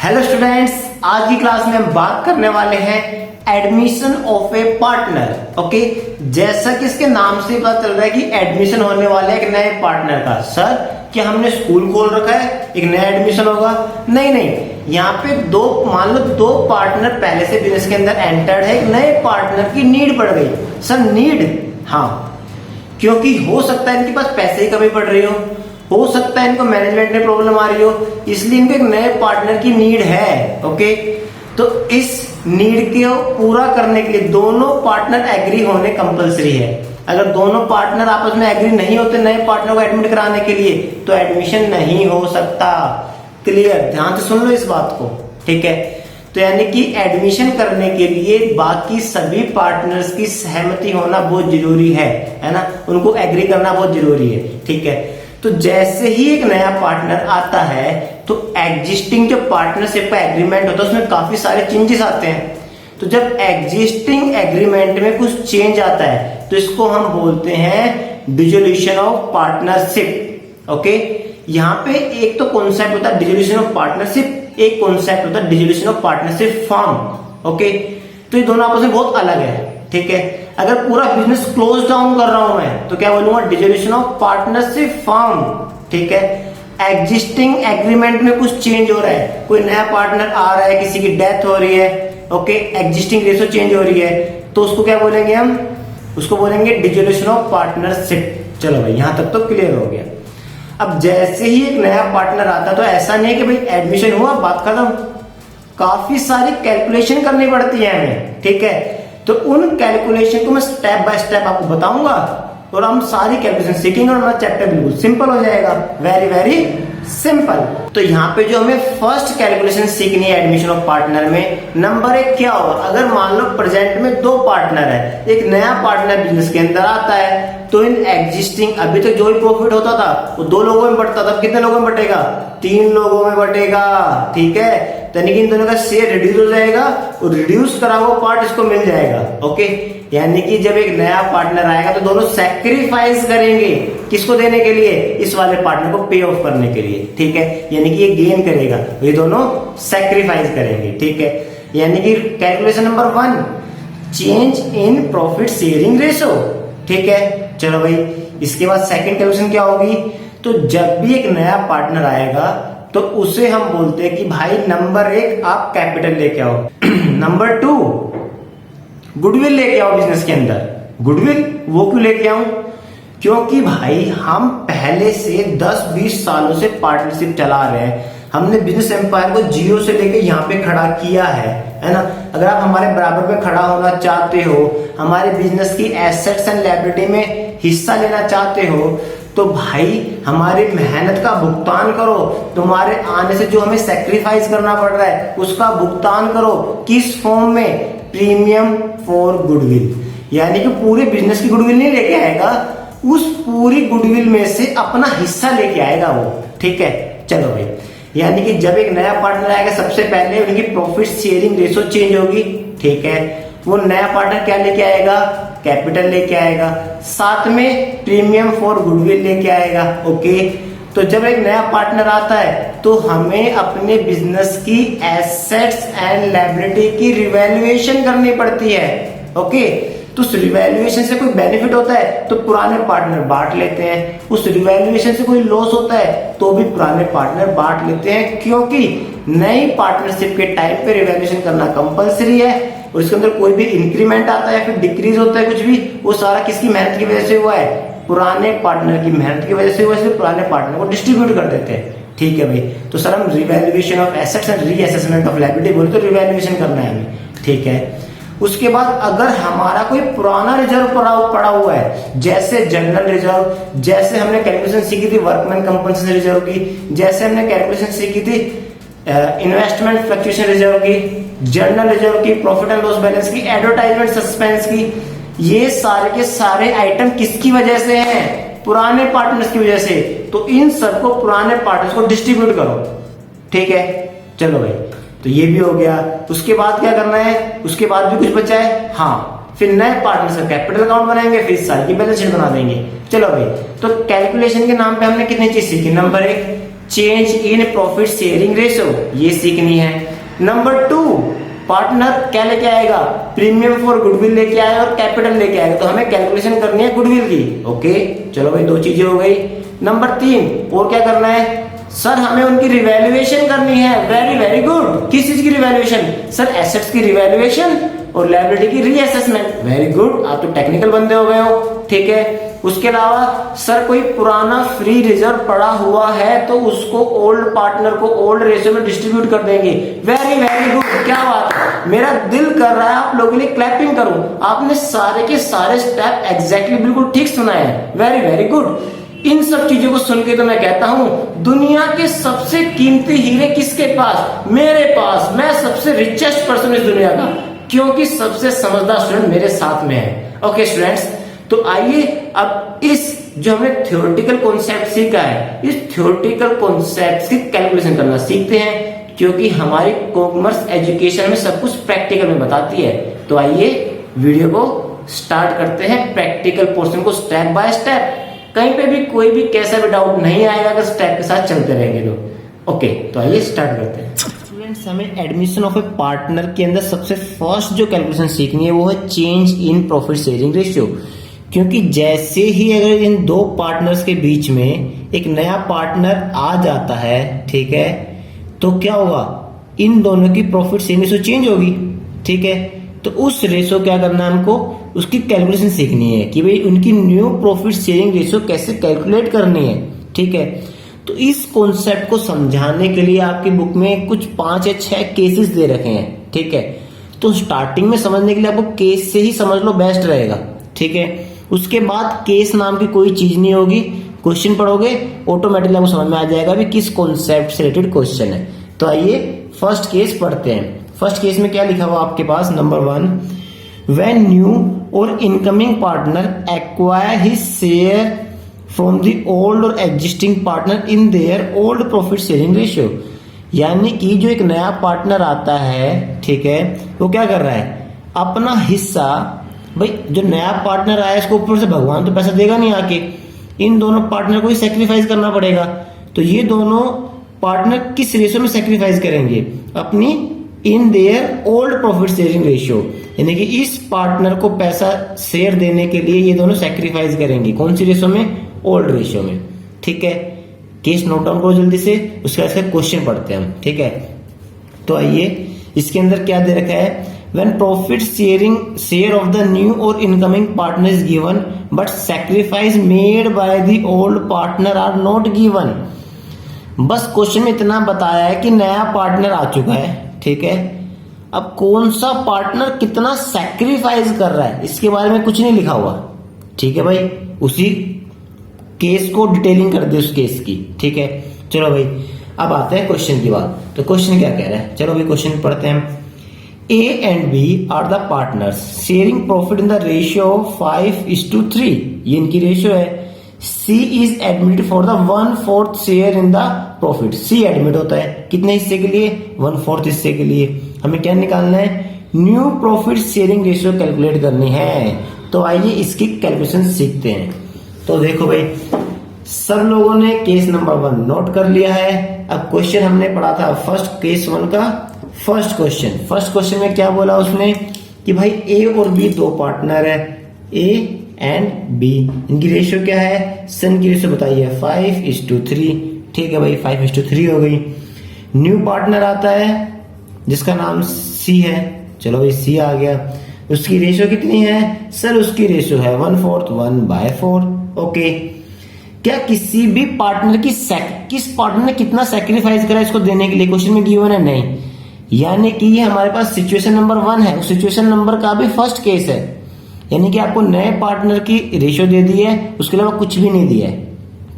Hello students, आज की class में हम बात करने वाले हैं admission of A partner. Okay, जैसा कि इसके नाम से पता चल रहा है कि एडमिशन होने वाला है एक नए पार्टनर का। सर, क्या हमने स्कूल खोल रखा है, एक नया एडमिशन होगा? नहीं, यहाँ पे मान लो दो पार्टनर पहले से बिजनेस के अंदर एंटर्ड है, एक नए पार्टनर की नीड पड़ गई। सर नीड, हाँ, क्योंकि हो सकता है इनके पास पैसे की कमी पड़ रही हो सकता है इनको मैनेजमेंट में प्रॉब्लम आ रही हो, इसलिए इनको एक नए पार्टनर की नीड है। ओके, तो इस नीड को पूरा करने के लिए दोनों पार्टनर एग्री होने कंपलसरी है। अगर दोनों पार्टनर आपस में एग्री नहीं होते नए पार्टनर को एडमिट कराने के लिए, तो एडमिशन नहीं हो सकता। क्लियर? ध्यान से सुन लो इस बात को, ठीक है? तो यानी कि एडमिशन करने के लिए बाकी सभी पार्टनर्स की सहमति होना बहुत जरूरी है ना? उनको एग्री करना बहुत जरूरी है, ठीक है? तो जैसे ही एक नया पार्टनर आता है तो एग्जिस्टिंग जो पार्टनरशिप का एग्रीमेंट होता है उसमें काफी सारे चेंजेस आते हैं। तो जब एग्जिस्टिंग एग्रीमेंट में कुछ चेंज आता है तो इसको हम बोलते हैं डिसोल्यूशन ऑफ पार्टनरशिप। ओके, यहाँ पे एक तो कॉन्सेप्ट होता है डिसोल्यूशन ऑफ पार्टनरशिप, एक कॉन्सेप्ट होता है dissolution of partnership form. Okay, तो ये दोनों आपस में बहुत अलग है, ठीक है? अगर पूरा बिजनेस क्लोज डाउन कर रहा हूं मैं तो क्या बोलूंगा? डिसोल्यूशन ऑफ पार्टनरशिप फॉर्म, ठीक है? एग्जिस्टिंग एग्रीमेंट में कुछ चेंज हो रहा है, कोई नया पार्टनर आ रहा है, किसी की डेथ हो रही है, ओके, एग्जिस्टिंग रेशो चेंज हो रही है, तो उसको क्या बोलेंगे हम? उसको बोलेंगे डिसोल्यूशन ऑफ पार्टनरशिप। चलो भाई, यहां तक तो क्लियर हो गया। अब जैसे ही एक नया पार्टनर आता है तो ऐसा नहीं है कि भाई एडमिशन हुआ बात खत्म, काफी सारी कैलकुलेशन करनी पड़ती है हमें, ठीक है? तो उन कैलकुलेशन को मैं स्टेप बाय स्टेप आपको बताऊंगा और हम सारी कैलकुलेशन सीखेंगे और हमारा चैप्टर बिल्कुल सिंपल हो जाएगा, वेरी वेरी सिंपल। तो यहाँ पे जो हमें फर्स्ट कैलकुलेशन सीखनी है एडमिशन ऑफ पार्टनर में, नंबर एक क्या होगा? अगर मान लो प्रेजेंट में दो पार्टनर है, एक नया पार्टनर बिजनेस के अंदर आता है, तो इन एग्जिस्टिंग अभी तक जो भी प्रॉफिट होता था वो दो लोगों में बंटता था, कितने लोगों में बटेगा? तीन लोगों में बटेगा, ठीक है? यानी कि इन दोनों का शेयर रिड्यूस हो जाएगा और रिड्यूस करा हुआ पार्ट इसको मिल जाएगा। ओके, यानी कि जब एक नया पार्टनर आएगा तो दोनों सैक्रिफाइस करेंगे, किसको देने के लिए? इस वाले पार्टनर को पे ऑफ करने के लिए, ठीक है? यानी कि ये गेन करेगा, ये दोनों सैक्रिफाइस करेंगे, ठीक है? यानी कि calculation number 1, change in profit sharing ratio, ठीक है? चलो भाई, इसके बाद सेकंड कैलकुलेशन क्या होगी? तो जब भी एक नया पार्टनर आएगा तो उसे हम बोलते हैं कि भाई नंबर 1 आप कैपिटल लेके आओ नंबर 2 गुडविल लेके आओ बिजनेस के अंदर। गुडविल वो क्यों लेके आऊं? क्योंकि भाई हम पहले से 10-20 सालों से पार्टनरशिप चला रहे हैं, हमने बिजनेस एम्पायर को जीरो से लेके यहाँ पे खड़ा किया है ना? अगर आप हमारे बराबर में खड़ा होना चाहते हो, हमारे बिजनेस की एसेट्स एंड लायबिलिटी में हिस्सा लेना चाहते हो, तो भाई हमारी मेहनत का भुगतान करो। तुम्हारे आने से जो हमें सैक्रिफाइस करना पड़ रहा है उसका भुगतान करो। किस फॉर्म में? Premium for goodwill. यानी कि पूरे बिजनेस की गुडविल नहीं लेके आएगा, उस पूरी गुडविल में से अपना हिस्सा लेके आएगा वो, ठीक है? चलो भाई, यानी कि जब एक नया पार्टनर आएगा सबसे पहले उनकी प्रॉफिट शेयरिंग रेशो चेंज होगी, ठीक है? वो नया पार्टनर क्या लेके आएगा? कैपिटल लेके आएगा, साथ में प्रीमियम फॉर गुडविल लेके आएगा। ओके, तो जब एक नया पार्टनर आता है तो हमें अपने बिजनेस की एसेट्स एंड लायबिलिटी की रिवैल्यूएशन करनी पड़ती है। ओके, तो उस रिवैल्यूएशन से कोई बेनिफिट होता है तो पुराने पार्टनर बांट लेते हैं, उस रिवैल्यूएशन से कोई लॉस होता है तो भी पुराने पार्टनर बांट लेते हैं, क्योंकि नई पार्टनरशिप के टाइम पे रिवैल्यूएशन करना कंपलसरी है और इसके अंदर कोई भी इंक्रीमेंट आता है या फिर डिक्रीज होता है कुछ भी, वो सारा किसकी मेहनत की वजह से हुआ है? पुराने पार्टनर की मेहनत की वजह से हुआ, इसलिए पुराने पार्टनर को डिस्ट्रीब्यूट कर देते हैं, ठीक है भाई? तो सर हम revaluation of assets and reassessment of liability बोले तो रिवैल्यूएशन करना है हमें, ठीक है? उसके बाद अगर हमारा कोई पुराना रिजर्व पड़ा हुआ है, जैसे जनरल रिजर्व, जैसे हमने कैलकुलेशन सीखी थी वर्कमैन कंपनसेशन रिजर्व की, जैसे हमने कैलकुलेशन सीखी थी इन्वेस्टमेंट फ्लक्चुएशन रिजर्व की, जनरल रिजर्व की, प्रॉफिट एंड लॉस बैलेंस की, एडवर्टाइजमेंट सस्पेंस की, ये सारे के सारे आइटम किसकी वजह से हैं? पुराने पार्टनर्स की वजह से। तो इन सबको पुराने पार्टनर्स को डिस्ट्रीब्यूट करो, ठीक है? चलो भाई, तो ये भी हो गया। उसके बाद क्या करना है? उसके बाद भी कुछ बचा है, हाँ, फिर नए पार्टनर्स का कैपिटल अकाउंट बनाएंगे, फिर इस साल की बैलेंस शीट बना देंगे। चलो भाई, तो कैलकुलेशन के नाम पे हमने कितनी चीज सीखी? Number 1 change in profit sharing ratio, ये सीखनी है। नंबर 2, पार्टनर क्या लेके आएगा, प्रीमियम फॉर गुडविल लेके आएगा और कैपिटल लेके आएगा, तो हमें कैलकुलेशन करनी है गुडविल की। ओके, चलो भाई 2 चीजें हो गई। नंबर 3 और क्या करना है सर, हमें उनकी रिवैल्यूएशन करनी है। Very very good. किस चीज की रिवैल्यूएशन सर, एसेट्स की रिवैल्यूएशन और लायबिलिटी की रीअसेसमेंट। वेरी गुड, आप तो टेक्निकल बंदे हो गए हो। ठीक है, उसके अलावा सर कोई पुराना फ्री रिजर्व पड़ा हुआ है तो उसको ओल्ड पार्टनर को ओल्ड रेशियो में डिस्ट्रीब्यूट कर देंगे। वेरी वेरी गुड, क्या बात है, मेरा दिल कर रहा है आप लोगों के लिए क्लैपिंग करूं। आपने सारे के सारे स्टेप एग्जैक्टली बिल्कुल ठीक सुना है। Very very good. इन सब चीजों को सुन के तो मैं कहता हूं दुनिया के सबसे कीमती हीरे किसके पास, मेरे पास। मैं सबसे रिचेस्ट पर्सन इस दुनिया का, क्योंकि सबसे समझदार स्टूडेंट मेरे साथ में है। ओके स्टूडेंट्स, तो आइए अब इस जो हमने थ्योरेटिकल कॉन्सेप्ट सीखा है, इस थ्योरेटिकल कॉन्सेप्ट की कैलकुलेशन करना सीखते हैं, क्योंकि हमारी कॉमर्स एजुकेशन में सब कुछ प्रैक्टिकल में बताती है। तो आइए वीडियो को स्टार्ट करते हैं, प्रैक्टिकल पोर्शन को स्टेप बाय स्टेप। कहीं पे भी कोई भी कैसा भी डाउट नहीं आएगा अगर स्टेप के साथ चलते रहेंगे तो। ओके, तो आइए स्टार्ट करते हैं। स्टूडेंट्स, हमें एडमिशन ऑफ ए पार्टनर के अंदर सबसे फर्स्ट जो कैलकुलेशन सीखनी है वो है change in profit sharing ratio. क्योंकि जैसे ही अगर इन 2 पार्टनर्स के बीच में एक नया पार्टनर आ जाता है, ठीक है, तो क्या होगा, इन दोनों की प्रॉफिट शेयरिंग रेशियो चेंज होगी। ठीक है, तो उस रेशो क्या करना है हमको, उसकी कैलकुलेशन सीखनी है कि भाई उनकी न्यू प्रॉफिट शेयरिंग रेशो कैसे कैलकुलेट करनी है। ठीक है, तो इस कॉन्सेप्ट को समझाने के लिए आपकी बुक में कुछ 5 या 6 केसेस दे रखे हैं। ठीक है, तो स्टार्टिंग में समझने के लिए आपको केस से ही समझ लो, बेस्ट रहेगा। ठीक है, उसके बाद केस नाम की कोई चीज नहीं होगी, क्वेश्चन पढ़ोगे ऑटोमेटिकली आपको समझ में आ जाएगा भी किस कॉन्सेप्ट से रिलेटेड क्वेश्चन है। तो आइए फर्स्ट केस पढ़ते हैं। फर्स्ट केस में क्या लिखा हुआ आपके पास, number 1, when new or incoming partner acquire his share from the old or existing partner in their old profit sharing ratio. यानी कि जो एक नया पार्टनर आता है, ठीक है, वो क्या कर रहा है, अपना हिस्सा, भाई जो नया पार्टनर आया इसको ऊपर से भगवान तो पैसा देगा नहीं आके, इन दोनों पार्टनर को ही सेक्रीफाइस करना पड़ेगा। तो ये दोनों पार्टनर किस रेशियो में सेक्रीफाइस करेंगे, अपनी इन their old profit sharing ratio, यानी कि इस पार्टनर को पैसा शेयर देने के लिए ये दोनों सेक्रीफाइस करेंगे। कौन सी रेशियो में, ओल्ड रेशियो में। ठीक है, केस नोट डाउन करो जल्दी से, उसके बाद इसका क्वेश्चन पढ़ते हैं हम। ठीक है, तो आइए इसके अंदर क्या दे रखा है, when profit sharing share of the new or incoming partner is given but sacrifice made by the old partner are not given. बस क्वेश्चन में इतना बताया है कि नया पार्टनर आ चुका है। ठीक है, अब कौन सा पार्टनर कितना सैक्रिफाइस कर रहा है इसके बारे में कुछ नहीं लिखा हुआ। ठीक है भाई, उसी केस को डिटेलिंग कर दे उस केस की। ठीक है, चलो भाई अब आते हैं क्वेश्चन की बात। तो क्वेश्चन क्या कह रहा है, चलो भाई क्वेश्चन पढ़ते हैं। A and B are the partners sharing profit in the ratio of 5:3, ये इनकी रेशियो है। C is admitted for the 1/4 share in the profit। C admit होता है कितने हिस्से के लिए, 1/4 हिस्से के लिए। हमें क्या निकालना है, new profit sharing ratio calculate करनी है। तो आइए इसकी कैलकुलेशन सीखते हैं। तो देखो भाई, सब लोगों ने केस नंबर 1 नोट कर लिया है। अब क्वेश्चन हमने पढ़ा था फर्स्ट केस 1 का फर्स्ट क्वेश्चन में क्या बोला उसने कि भाई ए और बी 2 पार्टनर है, ए एंड बी, इनकी रेशियो क्या है, सन की रेशियो बताइए 5:3। ठीक है भाई, 5:3 हो गई। न्यू पार्टनर आता है जिसका नाम सी है, चलो भाई सी आ गया। उसकी रेशियो कितनी है सर, उसकी रेशियो है 1/4, 1/4। ओके, क्या किसी भी पार्टनर की किस पार्टनर ने कितना सैक्रिफाइस करा इसको देने के लिए क्वेश्चन में गिवन है, नहीं। यानी कि ये हमारे पास सिचुएशन नंबर 1 है, उस सिचुएशन नंबर का भी फर्स्ट केस है। यानी कि आपको नए पार्टनर की रेशियो दे दी है, उसके अलावा कुछ भी नहीं दिया है।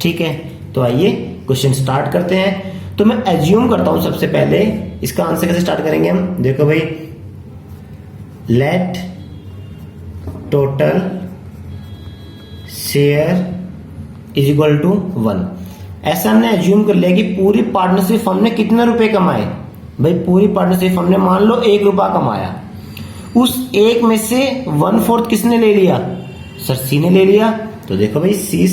ठीक है, तो आइए क्वेश्चन स्टार्ट करते हैं। तो मैं एज्यूम करता हूं सबसे पहले इसका आंसर कैसे स्टार्ट करेंगे हम, देखो भाई, let total share is equal to 1। ऐसा हमने एज्यूम कर लिया कि पूरी पार्टनरशिप हमने कितने रुपए कमाए। भाई पूरी पार्टनरशिप हमने मान लो 1 रुपया कमाया, उस 1 में से 1/4 किसने ले लिया, सर सी ने ले लिया। तो देखो भाई C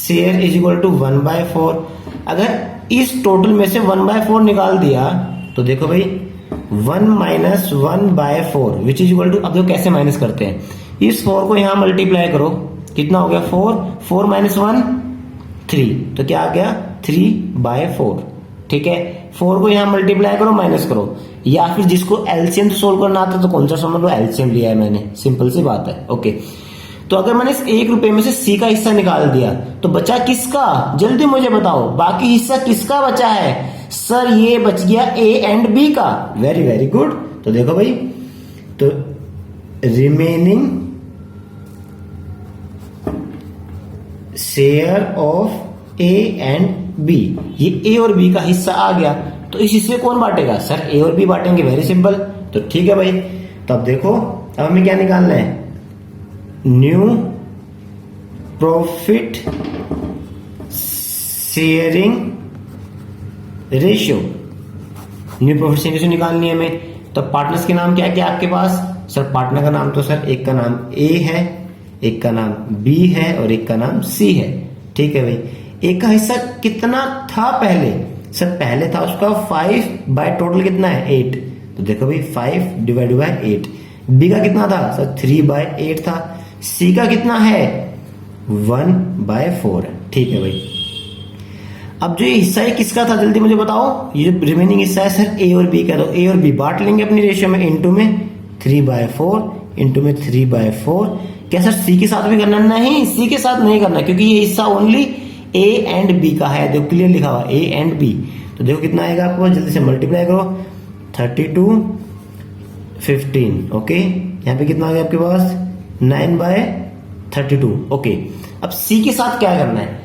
share is equal to 1/4। अगर इस टोटल में से 1/4 निकाल दिया तो देखो भाई 1 minus 1/4 which is equal to, अब देखो कैसे माइनस करते हैं, इस 4 को यहां मल्टीप्लाई करो, कितना हो गया 4 माइनस 1 3, तो क्या आ गया 3/4। ठीक है, 4 को यहां मल्टीप्लाई करो माइनस करो, या फिर जिसको एलसीएम सोल्व करना आता तो कौन सा समझ लो, एलसीएम लिया है मैंने, सिंपल सी बात है। ओके, तो अगर मैंने इस 1 रुपए में से सी का हिस्सा निकाल दिया तो बचा किसका, जल्दी मुझे बताओ, बाकी हिस्सा किसका बचा है? सर ये बच गया ए एंड बी का। Very very good. तो देखो भाई, तो remaining share of A and B, ये ए और बी का हिस्सा आ गया, तो इस हिस्से कौन बांटेगा? सर ए और बी बांटेंगे। Very simple. तो ठीक है भाई, तो अब देखो, अब हमें क्या निकालना है? New profit sharing ratio, new profit sharing ratio निकालनी है हमें। तो पार्टनर्स के नाम क्या क्या आपके पास? सर पार्टनर का नाम तो सर एक का नाम ए है, एक का नाम बी है और एक का नाम सी है। ठीक है भाई, एक का हिस्सा कितना था पहले? सर पहले था उसका 5 बाय टोटल कितना है 8, तो देखो भाई 5 डिवाइड बाय 8। बी का कितना था? सर 3/8 था। सी का कितना है? 1/4। ठीक है भाई, अब जो ये हिस्सा है किसका था जल्दी मुझे बताओ? ये जो रिमेनिंग हिस्सा है सर ए और बी का, तो ए और बी बांट लेंगे अपनी रेशियो में, इनटू में 3/4 इनटू में 3/4। क्या सर सी के साथ भी करना? नहीं, सी के साथ नहीं करना, क्योंकि ये हिस्सा ओनली ए एंड बी का है। देखो क्लियर लिखा हुआ ए एंड बी, तो देखो कितना आएगा आपको, जल्दी से मल्टीप्लाई करो, 32 15। ओके, यहाँ पे कितना आ गया आपके पास? 9/32। ओके, अब सी के साथ क्या करना है?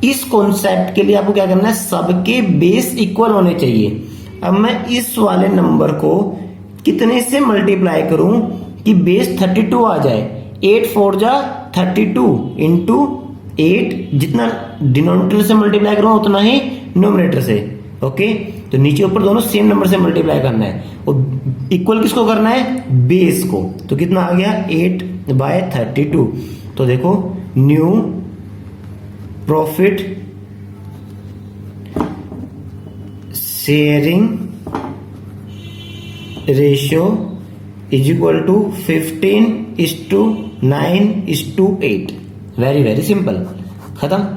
इस कॉन्सेप्ट के लिए आपको क्या करना है? सबके बेस इक्वल होने चाहिए। अब मैं इस वाले नंबर को कितने से मल्टीप्लाई करूं कि बेस 32 आ जाए? 8 4 जा 32 इंटू 8, जितना डिनोमिनेटर से मल्टीप्लाई करूंगा उतना ही न्यूमरेटर से। ओके, तो नीचे ऊपर दोनों सेम नंबर से मल्टीप्लाई करना है, और इक्वल किसको करना है? बेस को। तो कितना आ गया? 8/32। तो देखो new profit sharing ratio is equal to 15:9:8। Very very simple, खत्म।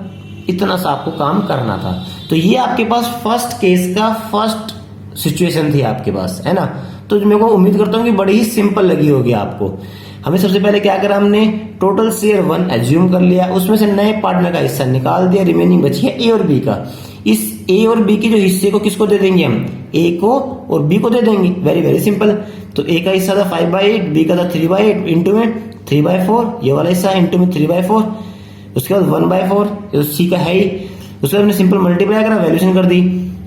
इतना सा आपको काम करना था। तो ये आपके पास फर्स्ट केस का फर्स्ट सिचुएशन थी आपके पास, है ना? तो मेरे को उम्मीद करता हूं कि बड़ी ही सिंपल लगी होगी आपको। हमें सबसे पहले क्या करा, हमने टोटल शेयर 1 एज्यूम कर लिया, उसमें से नए पार्टनर का हिस्सा निकाल दिया, रिमेनिंग बच गया ए और बी का। इस ए और बी के जो हिस्से को किसको दे देंगे हम? ए को और बी को दे देंगे। Very very simple. तो ए का हिस्सा था 5/8, बी का था 3/8, इंटू में 3/4, ये वाला हिस्सा इंटू में 3/4, उसके बाद 1/4, तो सी का है ही। उसके बाद हमने सिंपल मल्टीप्लाई करा, वैल्यूशन कर दी।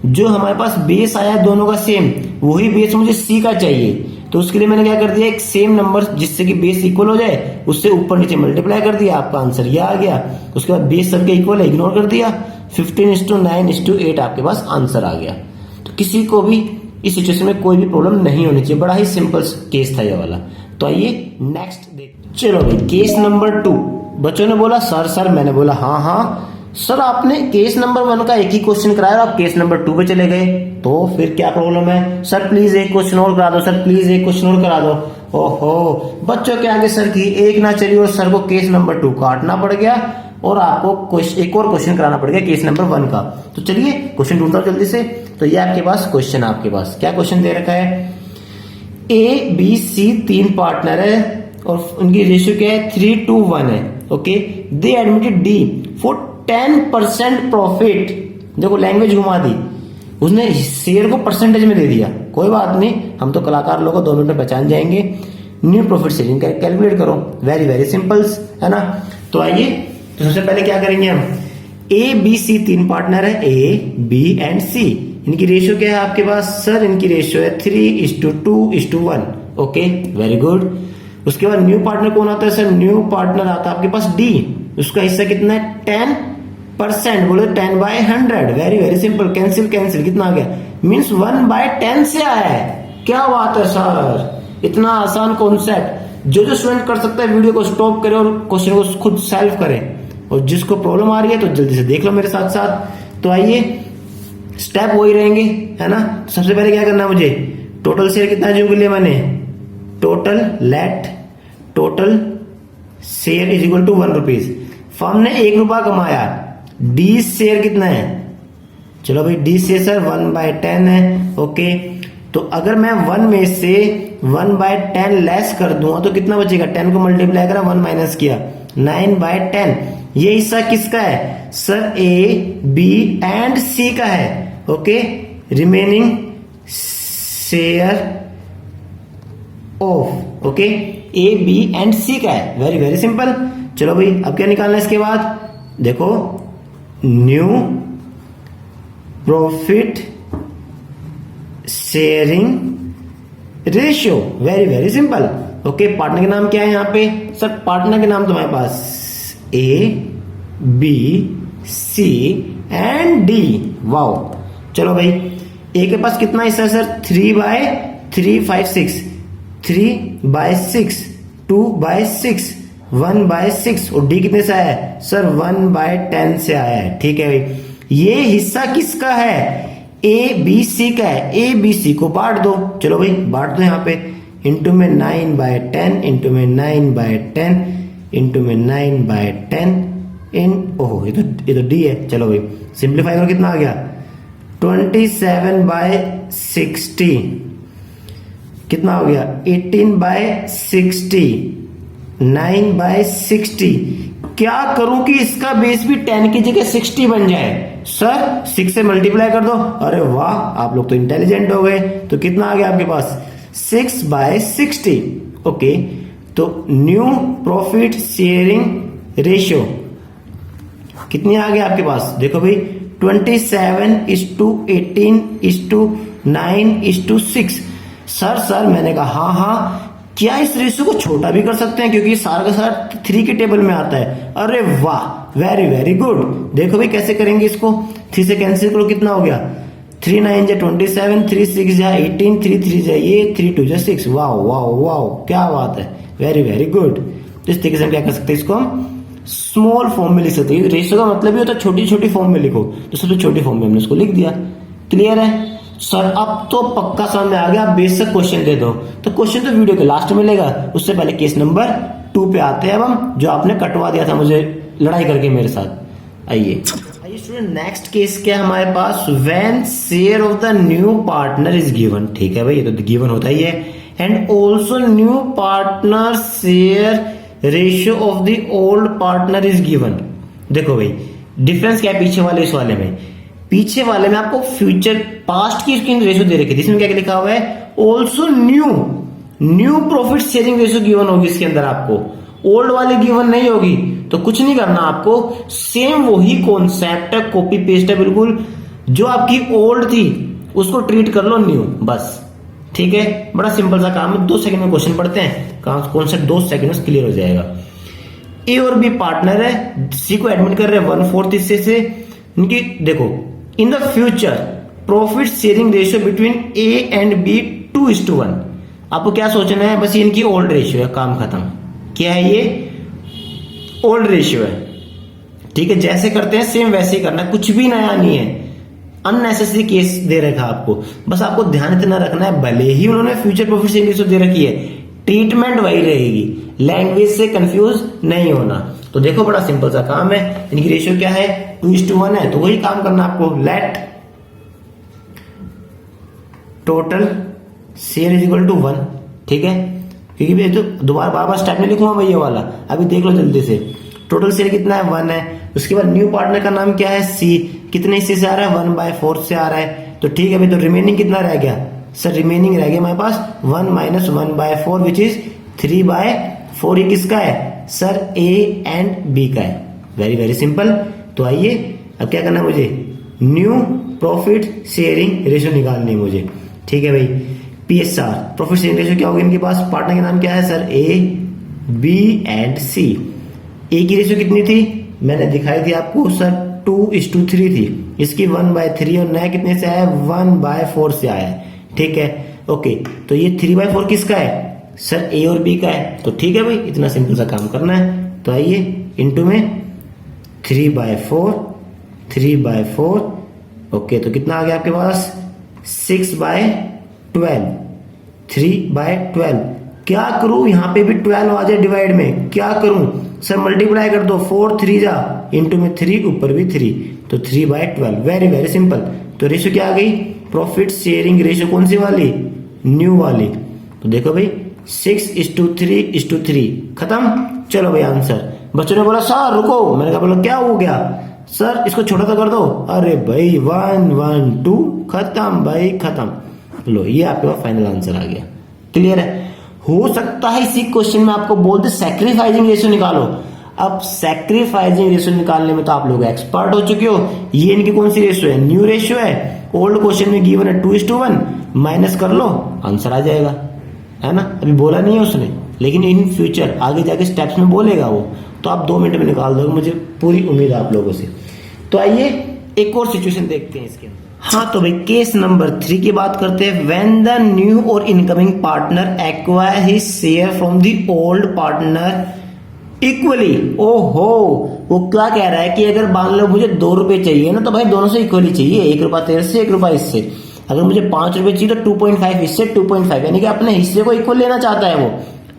जो हमारे पास बेस आया दोनों का सेम, वही बेस मुझे सी का चाहिए। तो उसके लिए मैंने क्या कर दिया, एक सेम नंबर जिससे कि बेस इक्वल हो जाए, उससे ऊपर नीचे मल्टीप्लाई कर दिया, आपका आंसर ये आ गया। उसके बाद बेस सबके इक्वल है, इग्नोर कर दिया, 15:9:8 आपके पास आंसर आ गया। तो किसी को भी इस सिचुएशन में कोई भी प्रॉब्लम नहीं होनी चाहिए, बड़ा ही सिंपल केस था ये वाला। तो आइए नेक्स्ट देख। चलो भाई, केस नंबर 2। बच्चों ने बोला सर, मैंने बोला हाँ सर, आपने केस नंबर 1 का एक ही क्वेश्चन कराया और आप केस नंबर 2 पे चले गए, तो फिर क्या प्रॉब्लम है? सर प्लीज एक क्वेश्चन और करा दो, सर प्लीज एक क्वेश्चन और करा दो। ओहो, बच्चों के आगे सर की एक ना चली और सर को केस नंबर 2 काटना पड़ गया और आपको एक और क्वेश्चन कराना पड़ गया केस नंबर 1 का। तो चलिए क्वेश्चन ढूंढता हूं जल्दी से। तो ये आपके पास क्वेश्चन, आपके पास क्या क्वेश्चन दे रखा है? ए बी सी 3 पार्टनर है और उनकी रेशियो क्या है? 3:1 है। Okay, they admitted D for 10% profit. देखो लैंग्वेज घुमा दी, उसने शेयर को परसेंटेज में दे दिया। कोई बात नहीं, हम तो कलाकार लोग 2 मिनट में पहचान जाएंगे। न्यू प्रॉफिट शेयरिंग कैलकुलेट करो, वेरी वेरी सिंपल, है ना? तो आइए, तो सबसे पहले क्या करेंगे हम? ए बी सी 3 पार्टनर है, ए बी एंड सी। इनकी रेशियो क्या है आपके पास? सर इनकी रेशियो है 3:2:1। Okay, very good. उसके बाद न्यू पार्टनर कौन आता है? सर न्यू पार्टनर आता है आपके पास डी। उसका हिस्सा कितना है? 10%। बोलो 10/100। वेरी वेरी सिंपल, कैंसिल कितना आ गया? मीन्स 1/10 से आया है। क्या बात है सर, इतना आसान कॉन्सेप्ट। जो स्टूडेंट कर सकता है वीडियो को स्टॉप करे और क्वेश्चन को खुद सॉल्व करे। और जिसको प्रॉब्लम आ रही है तो जल्दी से देख लो मेरे साथ साथ। तो आइए स्टेप वही रहेंगे, है ना। तो सबसे पहले क्या करना है मुझे, टोटल शेयर कितना जो लिया मैंने, total let total share is equal to 1 rupees. Firm ने 1 रुपया कमाया, डी शेयर कितना है, चलो भाई डी शेयर सर 1/10 है। ओके, तो अगर मैं 1 में से 1/10 लेस कर दूंगा तो कितना बचेगा, 10 को मल्टीप्लाई करा 1 माइनस किया 9/10। ये हिस्सा किसका है sir, A B and C का है। Okay, remaining share of, okay, A B and C का है। Very very simple. चलो भाई अब क्या निकालना है इसके बाद, देखो new profit sharing ratio, very very simple. Okay, partner के नाम क्या है यहाँ पे सर, पार्टनर के नाम तुम्हारे पास A B C and D. Wow, चलो भाई ए के पास कितना हिस्सा है सर, 3/3 5 6, 3/6 2/6 1/6, और डी कितने से आया है सर, 1/10 से आया है। ठीक है भाई, ये हिस्सा किसका है, ए बी सी का है। ए बी सी को बांट दो, चलो भाई बांट दो यहाँ पे, इंटू में 9/10 इंटू में 9/10 इंटू में 9/10 इन, ओहो ये तो डी है। चलो भाई सिंप्लीफाई करो, कितना आ गया 27/60, कितना हो गया 18/60, 9/60। क्या करूं कि इसका बेस भी 10 की जगह 60 बन जाए सर, 6 से मल्टीप्लाई कर दो। अरे वाह, आप लोग तो इंटेलिजेंट हो गए। तो कितना आ गया आपके पास 6/60। ओके, तो न्यू प्रॉफिट शेयरिंग रेशियो कितनी आ गया आपके पास, देखो भाई 27:18:9:6। सर मैंने कहा हाँ हाँ, क्या इस रेशियो को छोटा भी कर सकते हैं, क्योंकि सारा का सारा 3 के टेबल में आता है। अरे वाह, वेरी वेरी गुड। देखो भाई कैसे करेंगे इसको, 3 से कैंसिल करो, कितना हो गया 3 9 जा 27, 3 6 जा 18, 3 3 जा ये, 3 2 जा 6। वाह वाह वाह, क्या बात है, वेरी वेरी गुड। तो इस तरीके से हम क्या कर सकते हैं, इसको हम स्मॉल फॉर्म में लिख सकते हैं। रेशियो का मतलब ही होता है छोटी छोटी फॉर्म में लिखो, तो सबसे छोटी फॉर्म में हमने इसको लिख दिया। क्लियर है सर, अब तो पक्का समझ में आ गया। बेसिक क्वेश्चन दे दो, तो क्वेश्चन तो वीडियो के लास्ट में मिलेगा, उससे पहले केस नंबर 2 पे आते हैं अब हम, जो आपने कटवा दिया था मुझे लड़ाई करके मेरे साथ। आइए स्टूडेंट, नेक्स्ट केस क्या है हमारे पास, when share of the new partner is given. ठीक है भाई, ये तो गिवन होता ही है। And also new partner share ratio of the old partner is given. देखो भाई डिफरेंस क्या है पीछे वाले इस वाले में, पीछे वाले में आपको फ्यूचर पास्ट की रेशियो दे रखी थी, इसमें क्या लिखा हुआ है, also new profit sharing ratio given होगी इसके अंदर, आपको ओल्ड वाली गिवन नहीं होगी। तो कुछ नहीं करना आपको, सेम वही कॉन्सेप्ट है, कॉपी पेस्ट है बिल्कुल, जो आपकी ओल्ड थी उसको ट्रीट कर लो न्यू, बस। ठीक है, बड़ा सिंपल सा काम है, 2 सेकंड में क्वेश्चन पढ़ते हैं, कॉन्सेप्ट 2 सेकंड में क्लियर हो जाएगा। ए और बी पार्टनर है, सी को एडमिट कर रहे हैं 1/4 हिस्से से। इनकी देखो, in the future profit sharing ratio between A and B 2:1। आपको क्या सोचना है, बस ये इनकी ओल्ड रेशियो है, काम खत्म। क्या है ये, ओल्ड रेशियो है। ठीक है, जैसे करते हैं सेम वैसे ही करना है, कुछ भी नया नहीं है। अननेसेसरी केस दे रखा आपको, बस आपको ध्यान इतना रखना है, भले ही उन्होंने फ्यूचर प्रॉफिट शेयरिंग रेशियो दे रखी है, ट्रीटमेंट वही रहेगी, लैंग्वेज से कंफ्यूज नहीं होना। तो देखो बड़ा सिंपल सा काम है, इनकी रेशियो क्या है 2:1 है, तो वही काम करना आपको, let total share is equal to 1। ठीक है, क्योंकि मैं तो दोबारा बार स्टेप नहीं लिखूंगा मैं ये वाला, अभी देख लो जल्दी से। टोटल शेयर कितना है 1 है, उसके बाद न्यू पार्टनर का नाम क्या है सी, कितने हिस्से से आ रहा है 1/4 से आ रहा है। तो ठीक है भाई, तो रिमेनिंग कितना रह गया सर, रिमेनिंग रह गया हमारे पास 1 - 1/4 विच इज 3/4। ये किसका है सर, ए एंड बी का है। Very very simple. तो आइए अब क्या करना है मुझे, न्यू प्रॉफिट शेयरिंग रेशियो निकालनी है मुझे। ठीक है भाई, PSR प्रॉफिट शेयरिंग रेशियो क्या होगी इनके पास, पार्टनर के नाम क्या है सर, ए बी एंड सी। ए की रेशियो कितनी थी, मैंने दिखाई थी आपको सर 2:3 थी, इसकी 1/3, और नया कितने से आया 1/4 से आया है। ठीक है, ओके, तो ये 3/4 किसका है सर, ए और बी का है। तो ठीक है भाई, इतना सिंपल सा काम करना है। तो आइए इनटू में 3/4, 3/4, ओके। तो कितना आ गया आपके पास 6/12, 3/12। क्या करूं, यहां पे भी 12 आ जाए डिवाइड में, क्या करूं सर, मल्टीप्लाई कर दो, 4 3 जा, इंटू में 3, ऊपर भी 3, तो 3/12। Very very simple. तो रेशियो क्या आ गई, प्रॉफिट शेयरिंग रेशियो कौन सी वाली, न्यू वाली। तो देखो भाई 6:3:3 खत्म। चलो भाई आंसर। बच्चों ने बोला सर रुको, मैंने कहा बोला क्या हो गया सर, इसको छोटा सा कर दो। अरे भाई 1 1 2 खत्म भाई खत्म। लो ये आपके पास फाइनल आंसर आ गया। क्लियर है। हो सकता है इसी क्वेश्चन में आपको बोलते सैक्रिफाइसिंग रेशियो निकालो। अब सैक्रिफाइसिंग रेशियो निकालने में तो आप लोग एक्सपर्ट हो चुके हो। ये इनकी कौन सी रेशियो है, न्यू रेशियो है। ओल्ड क्वेश्चन में गिवन है 2:1, माइनस कर लो आंसर आ जाएगा, है ना। अभी बोला नहीं है उसने, लेकिन इन फ्यूचर आगे जाके स्टेप्स में बोलेगा वो, तो आप 2 मिनट में निकाल दोगे, मुझे पूरी उम्मीद है आप लोगों से। तो आइए एक और सिचुएशन देखते हैं इसके अंदर। हाँ तो भाई केस नंबर 3 की बात करते हैं। When the new or incoming partner acquire his share from the old partner equally. ओहो, वो क्या कह रहा है कि अगर मान लो मुझे 2 रुपए चाहिए ना, तो भाई दोनों से इक्वली चाहिए, 1 रुपया तेरे से 1 रुपया इससे। अगर मुझे 5 रुपए चाहिए तो 2.5 इससे 2.5, यानी कि अपने हिस्से को इक्वल लेना चाहता है वो।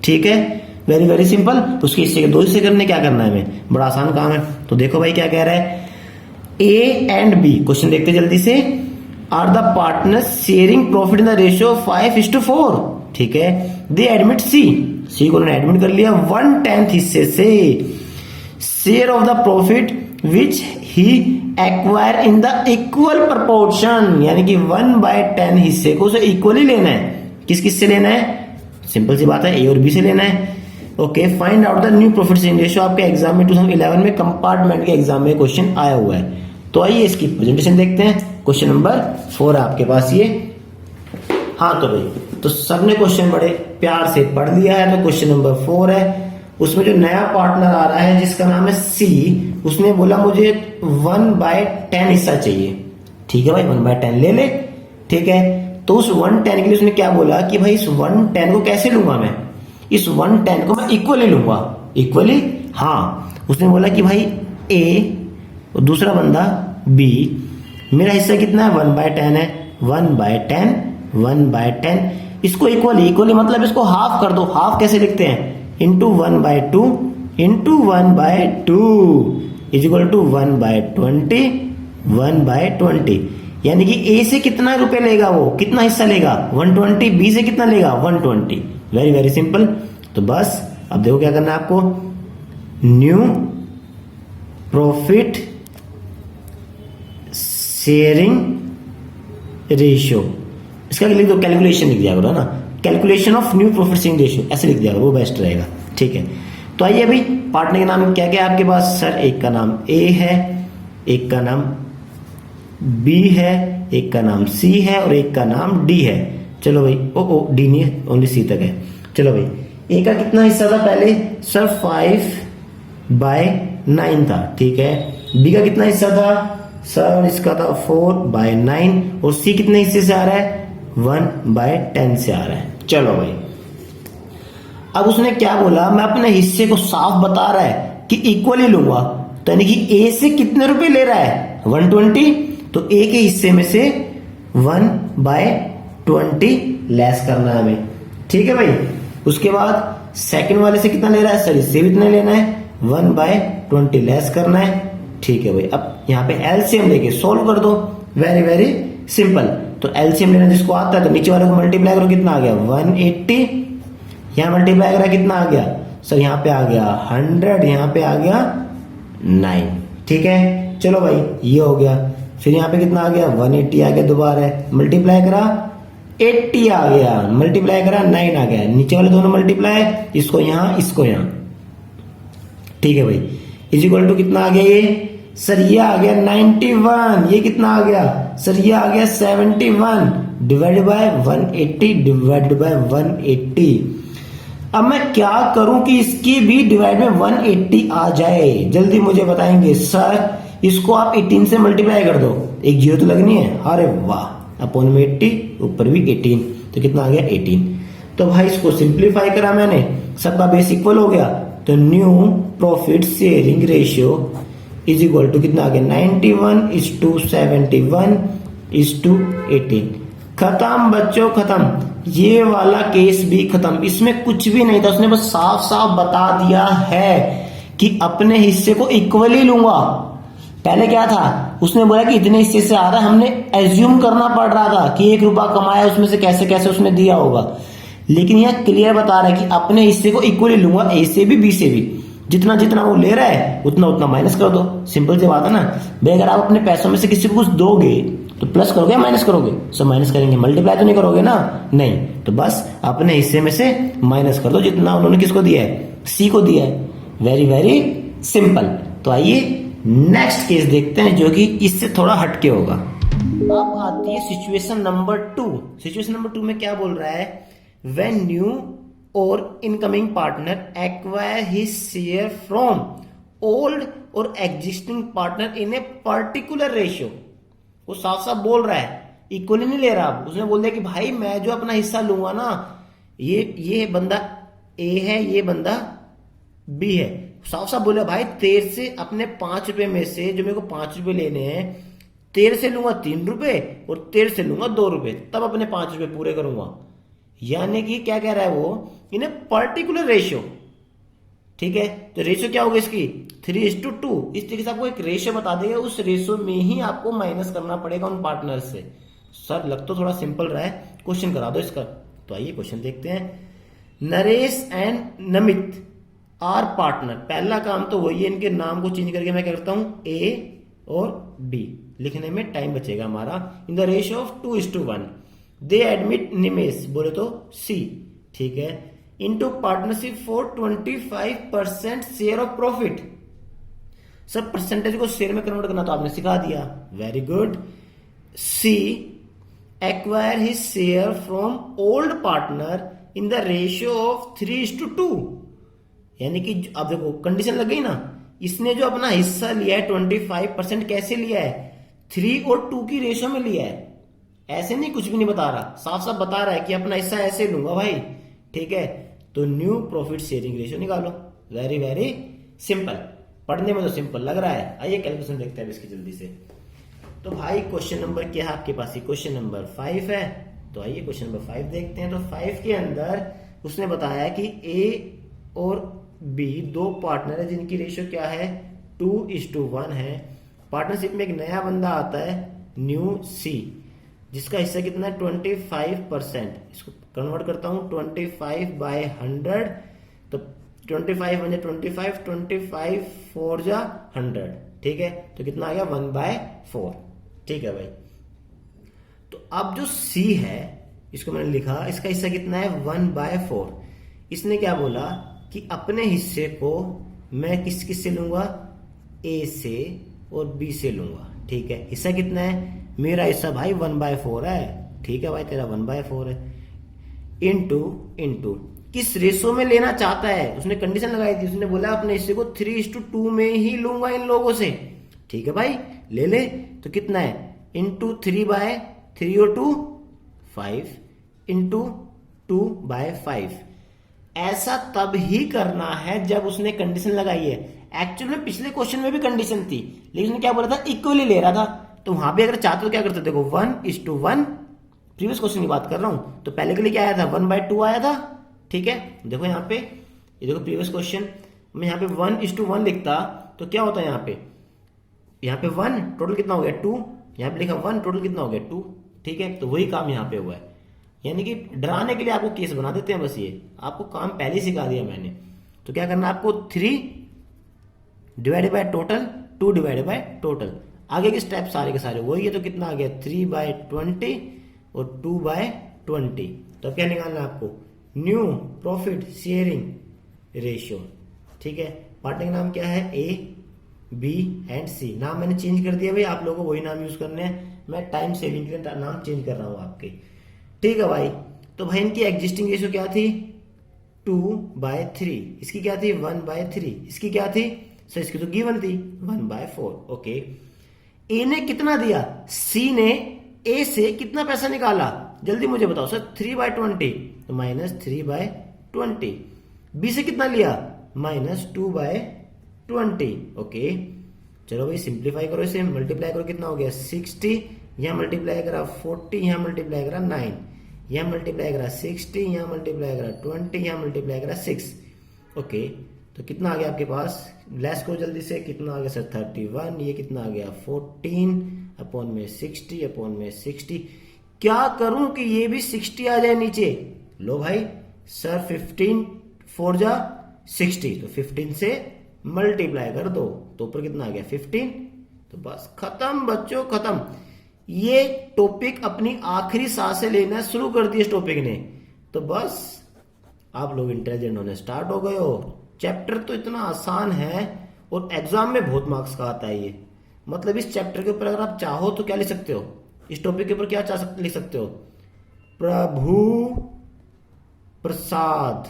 ठीक है, वेरी वेरी सिंपल। उसके हिस्से के 2 हिस्से करने, क्या करना है हमें, बड़ा आसान काम है। तो देखो भाई क्या कह रहा है, ए एंड बी, क्वेश्चन देखते जल्दी से। Are the partner sharing profit in the ratio 5:4। ठीक है, दे एडमिट सी को उन्होंने एडमिट कर लिया 1/10 हिस्से से। Share of the profit which he acquire in the equal proportion, यानी कि 1/10 हिस्से को उसे इक्वली लेना है। किस किस से लेना है, सिंपल सी बात है, ए और बी से लेना है। Okay, find out the new profit sharing ratio. आपके एग्जाम में 2011 में कंपार्टमेंट के एग्जाम में क्वेश्चन आया हुआ है। तो आइए इसकी प्रेजेंटेशन देखते हैं। क्वेश्चन नंबर 4 है आपके पास ये। हाँ तो भाई, तो सबने क्वेश्चन बड़े प्यार से पढ़ लिया है। तो क्वेश्चन नंबर 4 है, उसमें जो नया पार्टनर आ रहा है जिसका नाम है सी, उसने बोला मुझे 1/10 हिस्सा चाहिए। ठीक है भाई, 1/10 ले ले। ठीक है, तो उस 1/10 के लिए उसने क्या बोला कि भाई इस 1/10 को कैसे लूंगा मैं, इस 1/10 को मैं इक्वली लूंगा। इक्वली, हाँ। उसने बोला कि भाई ए और दूसरा बंदा बी, मेरा हिस्सा कितना है 1/10 है, 1/10 1/10, इसको इक्वली मतलब इसको हाफ कर दो। हाफ कैसे लिखते हैं, into 1/2 into 1/2 is equal to 1/20 1/20, यानी कि ए से कितना रुपए लेगा, वो कितना हिस्सा लेगा 120, बी से कितना लेगा 120। Very very simple. तो बस अब देखो क्या करना है आपको, न्यू प्रॉफिट शेयरिंग रेशियो, इसका लिख दो, कैलकुलेशन लिख दिया करो ना, calculation of new profit sharing ratio ऐसे लिख दिया करो, वो बेस्ट रहेगा। ठीक है, तो आइए अभी पार्टनर के नाम क्या क्या है आपके पास। सर एक का नाम ए है, एक का नाम बी है, एक का नाम सी है और एक का नाम डी है। चलो भाई, ओ डी नहीं है, ओनली सी तक है। चलो भाई, ए का कितना हिस्सा था पहले, सर 5/9 था। ठीक है, बी का कितना हिस्सा था, सर इसका था 4/9, और सी कितने हिस्से से आ रहा है 1/10 से आ रहा है। चलो भाई, अब उसने क्या बोला, मैं अपने हिस्से को साफ बता रहा है कि इक्वली लूंगा, तो यानी कि ए से कितने रुपए ले रहा है 120, तो ए के हिस्से में से 1/20 लेस करना है हमें। ठीक है भाई, उसके बाद सेकंड वाले से कितना ले रहा है, सर इससे भी इतना लेना है, 1/20 लेस करना है। ठीक है भाई, अब यहाँ पे एलसीएम लेके सोल्व कर दो, वेरी वेरी सिंपल। तो एलसीएम लेना जिसको आता है, तो नीचे वाले को मल्टीप्लाई करो, कितना आ गया 180, यहाँ मल्टीप्लाई करा कितना आ गया, सर यहाँ पे आ गया 100, यहाँ पे आ गया 9। ठीक है, चलो भाई ये हो गया। फिर यहाँ पे कितना आ गया 180 आ गया, दोबारा मल्टीप्लाई करा 80 आ गया, मल्टीप्लाई करा 9 आ गया, नीचे वाले दोनों मल्टीप्लाई, इसको यहाँ इसको यहाँ। ठीक है भाई, इज इक्वल टू कितना आ गया ये, सर ये आ गया 91, ये कितना आ गया, सर ये आ गया 71 डिवाइडेड बाय 180 डिवाइडेड बाय 180। अब मैं क्या करूं कि इसकी भी डिवाइड में 180 आ जाए, जल्दी मुझे बताएंगे। सर इसको आप 18 से मल्टीप्लाई कर दो, एक जीरो तो लगनी है, अरे वाह, अपॉन में 80 ऊपर भी 18, तो कितना आ गया 18। तो भाई इसको सिंप्लीफाई करा मैंने, सबका बेस इक्वल हो गया, तो new profit sharing ratio is equal to कितना आ गया 91:71:18। खत्म बच्चों खत्म, ये वाला केस भी खत्म, इसमें कुछ भी नहीं था, उसने बस साफ साफ बता दिया है कि अपने हिस्से को इक्वली लूंगा। पहले क्या था, उसने बोला कि इतने हिस्से से आ रहा है, हमने एज्यूम करना पड़ रहा था कि 1 रुपया कमाया उसमें से कैसे कैसे उसने दिया होगा, लेकिन यह क्लियर बता रहा है कि अपने हिस्से को इक्वली लूंगा, ए से भी बी से भी, जितना जितना वो ले रहा है उतना उतना माइनस कर दो। सिंपल सी बात है ना भाई, अगर आप अपने पैसों में से किसी को कुछ दोगे तो प्लस करोगे या माइनस करोगे? सब माइनस करेंगे, मल्टीप्लाई तो नहीं करोगे ना, नहीं, तो बस अपने हिस्से में से माइनस कर दो जितना उन्होंने किसको दिया है, सी को दिया है। Very very simple. तो आइए नेक्स्ट केस देखते हैं जो कि इससे थोड़ा हटके होगा। अब आती है सिचुएशन नंबर 2। सिचुएशन नंबर 2 में क्या बोल रहा है, when new or incoming partner acquire his share from old or existing partner in a particular ratio. वो साफ साफ बोल रहा है, इक्वली नहीं ले रहा। अब उसने बोल दिया कि भाई मैं जो अपना हिस्सा लूंगा ना, ये बंदा ए है, ये बंदा बी है। साफ साफ बोला भाई तेरे से अपने 5 रुपए में से जो मेरे को 5 रुपए लेने हैं, तेरे से लूंगा 3 रुपए और तेरे से लूंगा 2 रुपए, तब अपने 5 रुपए पूरे करूंगा। यानी कि क्या कह रहा है वो, इन ए पर्टिकुलर रेशियो। ठीक है, तो रेशियो क्या होगा इसकी 3:2। इस तरीके से आपको एक रेशियो बता देगा, उस रेशियो में ही आपको माइनस करना पड़ेगा उन पार्टनर से। सर लग तो थोड़ा सिंपल रहा है, क्वेश्चन करा दो इसका। तो आइए क्वेश्चन देखते हैं। Naresh and Namit are partner. पहला काम तो वही है, इनके नाम को चेंज करके मैं क्या करता हूं ए और बी, लिखने में टाइम बचेगा हमारा। In the ratio of 2:1 they admit Nimesh, बोले तो सी, ठीक है, into partnership for 25% share of profit. सब परसेंटेज को शेयर में कन्वर्ट करना तो आपने सिखा दिया, very good. C acquire his share from old partner in the ratio of 3:2। यानी कि अब देखो कंडीशन लग गई ना, इसने जो अपना हिस्सा लिया है 25% कैसे लिया है, 3 और 2 की रेशियो में लिया है। ऐसे नहीं, कुछ भी नहीं बता रहा, साफ साफ बता रहा है कि अपना हिस्सा ऐसे लूंगा भाई। ठीक है, तो न्यू प्रॉफिट शेयरिंग रेशियो निकालो। वेरी वेरी सिंपल, पढ़ने में तो सिंपल लग रहा है। आइए कैलकुलेशन देखते हैं इसकी जल्दी से। तो भाई क्वेश्चन नंबर क्या है आपके पास, क्वेश्चन नंबर 5 है। तो आइए क्वेश्चन नंबर 5 देखते हैं। तो 5 के अंदर उसने बताया कि ए और बी दो पार्टनर है जिनकी रेशियो क्या है 2:1 है। पार्टनरशिप में एक नया बंदा आता है न्यू सी, जिसका हिस्सा कितना है 25%। इसको कन्वर्ट करता हूं 25/100, तो 25 बन 25, 25 4 जा 100। ठीक है, तो कितना आ गया 1/4। ठीक है भाई, तो अब जो सी है इसको मैंने लिखा, इसका हिस्सा कितना है 1/4। इसने क्या बोला कि अपने हिस्से को मैं किस किस से लूंगा, ए से और बी से लूंगा। ठीक है, हिस्सा कितना है, मेरा हिस्सा भाई 1/4 है। ठीक है भाई, तेरा 1/4 है। इनटू किस रेशो में लेना चाहता है, उसने कंडीशन लगाई थी, उसने बोला अपने हिस्से को 3:2 में ही लूंगा इन लोगों से। ठीक है भाई, ले तो कितना है इंटू 3/3 और 2 5 इंटू 2/5। ऐसा तब ही करना है जब उसने कंडीशन लगाई है। एक्चुअली में पिछले क्वेश्चन में भी कंडीशन थी, लेकिन उसने क्या बोला था इक्वली ले रहा था। तो वहां भी अगर चाहते तो क्या करते, देखो 1:1, प्रीवियस क्वेश्चन की बात कर रहा हूं, तो पहले के लिए क्या आया था 1/2 आया था। ठीक है, देखो यहाँ पे, ये देखो प्रीवियस क्वेश्चन में यहाँ पे 1:1 लिखता तो क्या होता है, यहाँ पे 1 टोटल कितना हो गया 2, यहाँ पे लिखा 1 टोटल कितना हो गया 2। ठीक है, तो वही काम यहाँ पे हुआ है। यानी कि डराने के लिए आपको केस बना देते हैं, बस ये आपको काम पहले ही सिखा दिया मैंने। तो क्या करना है आपको 3 divided by total, 2 divided by total. आगे के स्टेप सारे के सारे वही है। तो कितना आ गया 3/20 और 2/20। तो अब क्या निकालना है आपको, न्यू प्रॉफिट शेयरिंग रेशियो। ठीक है, पार्टनर का नाम क्या है, ए बी एंड सी। नाम मैंने चेंज कर दिया भाई, आप लोगों को वही नाम यूज करने हैं। मैं टाइम सेविंग के लिए नाम चेंज कर रहा हूं आपके। ठीक है भाई, तो भाई इनकी एग्जिस्टिंग रेशियो क्या थी 2/3, इसकी क्या थी 1/3, इसकी क्या थी सर, इसकी तो गिवन थी 1/4। ओके, ए ने कितना दिया, सी ने ए से कितना पैसा निकाला, जल्दी मुझे बताओ सर। 3/20 तो -3/20। बी से कितना लिया -2/20। ओके, चलो भाई सिंप्लीफाई करो इसे, मल्टीप्लाई करो, कितना हो गया 60, यहाँ मल्टीप्लाई करा 40, यहाँ मल्टीप्लाई करा 9, यहाँ मल्टीप्लाई करा 60, यहाँ मल्टीप्लाई करा 20, यहाँ मल्टीप्लाई करा 6। ओके, तो कितना आ गया आपके पास, लेस करो जल्दी से, कितना आ गया सर 31, ये कितना आ गया 14 अपॉन में 60 अपॉन में 60। क्या करूं कि ये भी 60 आ जाए नीचे, लो भाई सर 15 4 जा 60, तो 15 से मल्टीप्लाई कर दो, तो ऊपर कितना आ गया 15, तो बस खत्म बच्चों खत्म। ये टॉपिक अपनी आखिरी सांसें लेना शुरू कर दिया इस टॉपिक ने, तो बस आप लोग इंटेलिजेंट होने स्टार्ट हो गए हो। चैप्टर तो इतना आसान है और एग्जाम में बहुत मार्क्स का आता है ये, मतलब इस चैप्टर के ऊपर अगर आप चाहो तो क्या लिख सकते हो, इस टॉपिक के ऊपर क्या लिख सकते हो, प्रभु प्रसाद,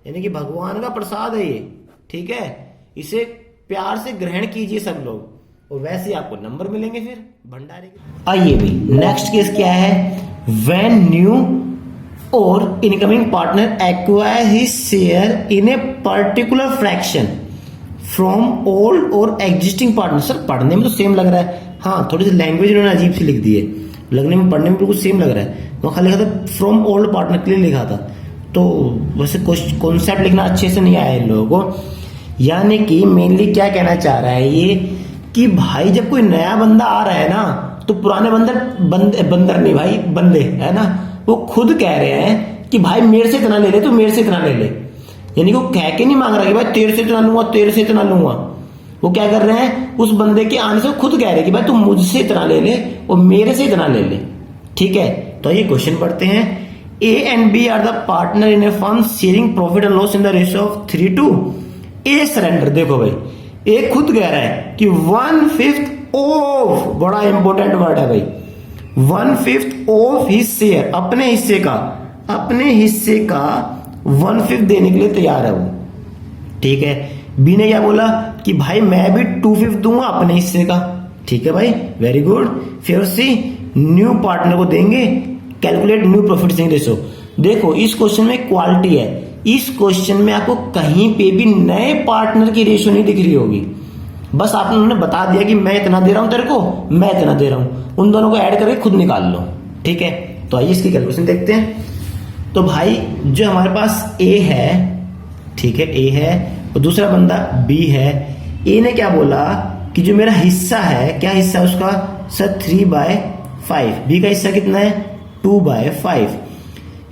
यानी कि भगवान का प्रसाद है ये, ठीक है, इसे प्यार से ग्रहण कीजिए सब लोग, और वैसे ही आपको नंबर मिलेंगे फिर भंडारे के। आइए भी नेक्स्ट केस क्या है, when new or incoming partner acquire his share in a particular fraction from old or existing partner. Sir पढ़ने में तो सेम लग रहा है, हाँ थोड़ी सी लैंग्वेज उन्होंने अजीब सी लिख दी है, लगने में पढ़ने में बिल्कुल सेम लग रहा है, वहाँ खाली लिखा था फ्रॉम ओल्ड पार्टनर के लिए लिखा था, तो वैसे कॉन्सेप्ट लिखना अच्छे से नहीं आया इन लोगों को। यानी कि मेनली क्या कहना चाह रहा है ये कि भाई जब कोई नया बंदा आ रहा है ना, तो पुराने बंदर नहीं भाई, बंदे है ना, वो खुद कह रहे हैं कि भाई मेरे से इतना ले ले, तो मेरे से इतना ले ले, यानी कि वो कह के नहीं मांग रहा कि भाई तेरे से इतना लूंगा, तेरे से इतना लूंगा, वो क्या कर रहे हैं, उस बंदे के आने से वो खुद कह रहे हैं कि भाई तुम मुझसे इतना ले ले और मेरे से इतना ले ले, ठीक है। तो ये क्वेश्चन पढ़ते हैं, A and B are the partner in a firm sharing profit and loss in the ratio of 3:2। A surrender, देखो भाई ए खुद कह रहा है कि 1/5 ऑफ, बड़ा इंपॉर्टेंट वर्ड है भाई, 1/5 ऑफ हिज शेयर, अपने हिस्से का 1/5 देने के लिए तैयार है वो, ठीक है। बी ने क्या बोला कि भाई मैं भी 2/5 दूंगा अपने हिस्से का, ठीक है भाई, वेरी गुड। फिर सी न्यू पार्टनर को देंगे, calculate new profit sharing ratio. देखो इस क्वेश्चन में क्वालिटी है, इस क्वेश्चन में आपको कहीं पे भी नए पार्टनर की रेशियो नहीं दिख रही होगी, बस आपने उन्होंने बता दिया कि मैं इतना दे रहा हूं तेरे को, मैं इतना दे रहा हूं, उन दोनों को ऐड करके खुद निकाल लो, ठीक है। तो आइए इसकी कैलकुलेशन देखते हैं। तो भाई जो हमारे पास ए है, ठीक है, ए है और दूसरा बंदा बी है। ए ने क्या बोला कि जो मेरा हिस्सा है, क्या हिस्सा है उसका सर 3/5, बी का हिस्सा कितना है 2/5।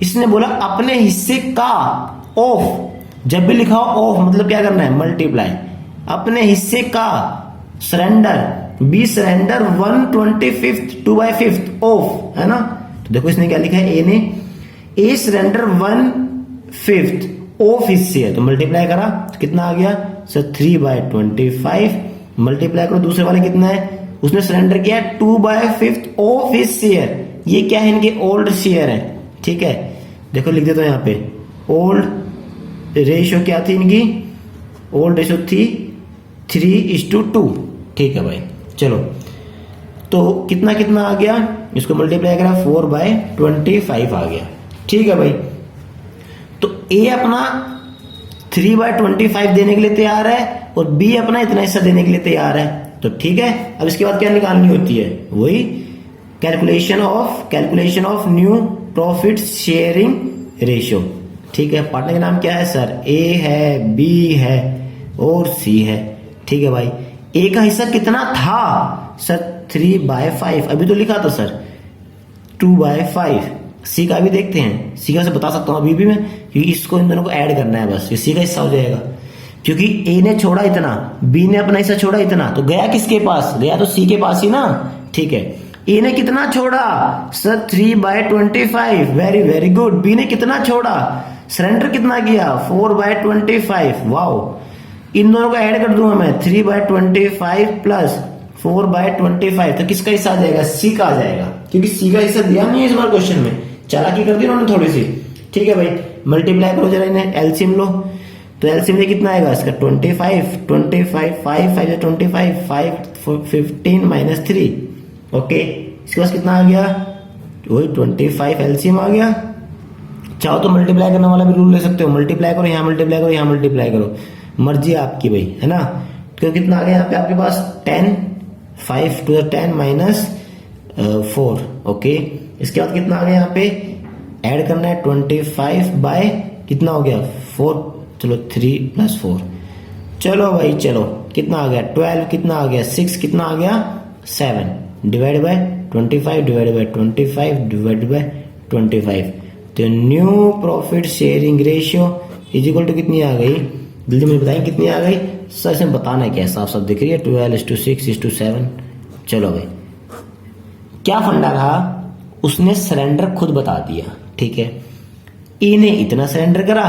इसने बोला अपने हिस्से का ऑफ, जब भी लिखा हो ऑफ मतलब क्या करना है मल्टीप्लाई, अपने हिस्से का सरेंडर, बी सरेंडर 1/25 2/5 ऑफ, है ना। तो देखो इसने क्या लिखा है, ए ने ए सरेंडर 1/5 ऑफ हिस्से है, तो मल्टीप्लाई करा तो कितना आ गया सर 3/25, मल्टीप्लाई करो दूसरे वाले कितना है, उसने सरेंडर किया 2/5 ऑफ हिज शेयर, ये क्या है इनके ओल्ड शेयर है, ठीक है। देखो लिख देता हूं यहाँ पे, ओल्ड रेशियो क्या थी इनकी, ओल्ड रेशियो थी 3:2, ठीक है भाई। चलो तो कितना कितना आ गया, इसको मल्टीप्लाई करा 4/25 आ गया, ठीक है भाई। तो ए अपना 3/25 देने के लिए तैयार है और बी अपना इतना हिस्सा देने के लिए तैयार है, तो ठीक है। अब इसके बाद क्या निकालनी होती है, वही calculation of new profit sharing ratio, ठीक है। पार्टनर का नाम क्या है सर, ए है, बी है और सी है, ठीक है भाई। ए का हिस्सा कितना था सर 3/5, अभी तो लिखा था सर 2/5। सी का भी देखते हैं, सी का से बता सकता हूं अभी भी मैं, क्योंकि इसको इन दोनों को ऐड करना है, बस ये सी का हिस्सा हो जाएगा, क्योंकि ए ने छोड़ा इतना, बी ने अपना हिस्सा छोड़ा इतना, तो गया किसके पास, गया तो सी के पास ही ना, ठीक है। ए ने कितना छोड़ा sir 3/25, very very good. B ने कितना छोड़ा, सरेंडर कितना किया 4/25, वाओ। इन दोनों को ऐड कर दूंगा मैं, 3/25 प्लस 4/25, तो किसका हिस्सा आ जाएगा, सी का आ जाएगा, क्योंकि सी का हिस्सा दिया नहीं है इस बार क्वेश्चन में, चालाकी कर दी उन्होंने थोड़ी सी, ठीक है भाई। मल्टीप्लाई करो जरा इन्हें, एलसीएम लो, तो एलसीएम में कितना आएगा इसका 25 5 5 25 5 15 - 3, ओके। इसके पास कितना आ गया, वही 25 एलसीएम आ गया। चाहो तो मल्टीप्लाई करने वाला भी रूल ले सकते हो, मल्टीप्लाई करो यहाँ, मल्टीप्लाई करो यहाँ, मल्टीप्लाई करो, मर्जी आपकी भाई, है ना। क्योंकि कितना आ गया यहाँ पे आपके पास 10, 5 to the 10 माइनस 4। ओके, इसके बाद कितना आ गया यहाँ पे ऐड करना है 25 बाय कितना हो गया 4, चलो 3 + 4, चलो भाई चलो कितना आ गया 12, कितना आ गया 6, कितना आ गया 7 divide by 25 divide by 25 divide by 25। तो new profit sharing ratio is equal to कितनी आ गई, जल्दी मुझे बताएं कितनी आ गई सर। इसमें बताना क्या है, साफ साफ दिख रही है 12:6:7। चलो भाई क्या फंडा रहा, उसने सरेंडर खुद बता दिया, ठीक है। ए ने इतना सरेंडर करा,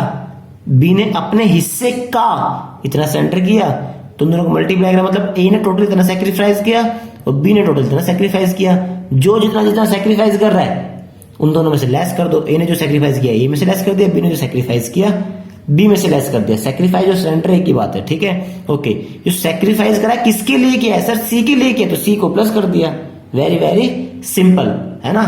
बी ने अपने हिस्से का इतना सरेंडर किया, तुम दोनों को मल्टीप्लाई करा, मतलब ए ने टोटल इतना सेक्रीफाइस किया और बी ने टोटल इतना सेक्रीफाइस किया। जो जितना जितना सेक्रीफाइस कर रहा है उन दोनों में से लेस कर दो। ए ने जो सेक्रीफाइस किया ए में से लेस कर दिया, बी ने जो सेक्रीफाइस किया बी में से लेस कर दिया। सेक्रीफाइस और सरेंडर एक ही बात है, ठीक है। ओके, जो सेक्रीफाइस करा किसके लिए किया है सर, सी के लिए किया, तो सी को प्लस कर दिया। वेरी वेरी सिंपल है ना।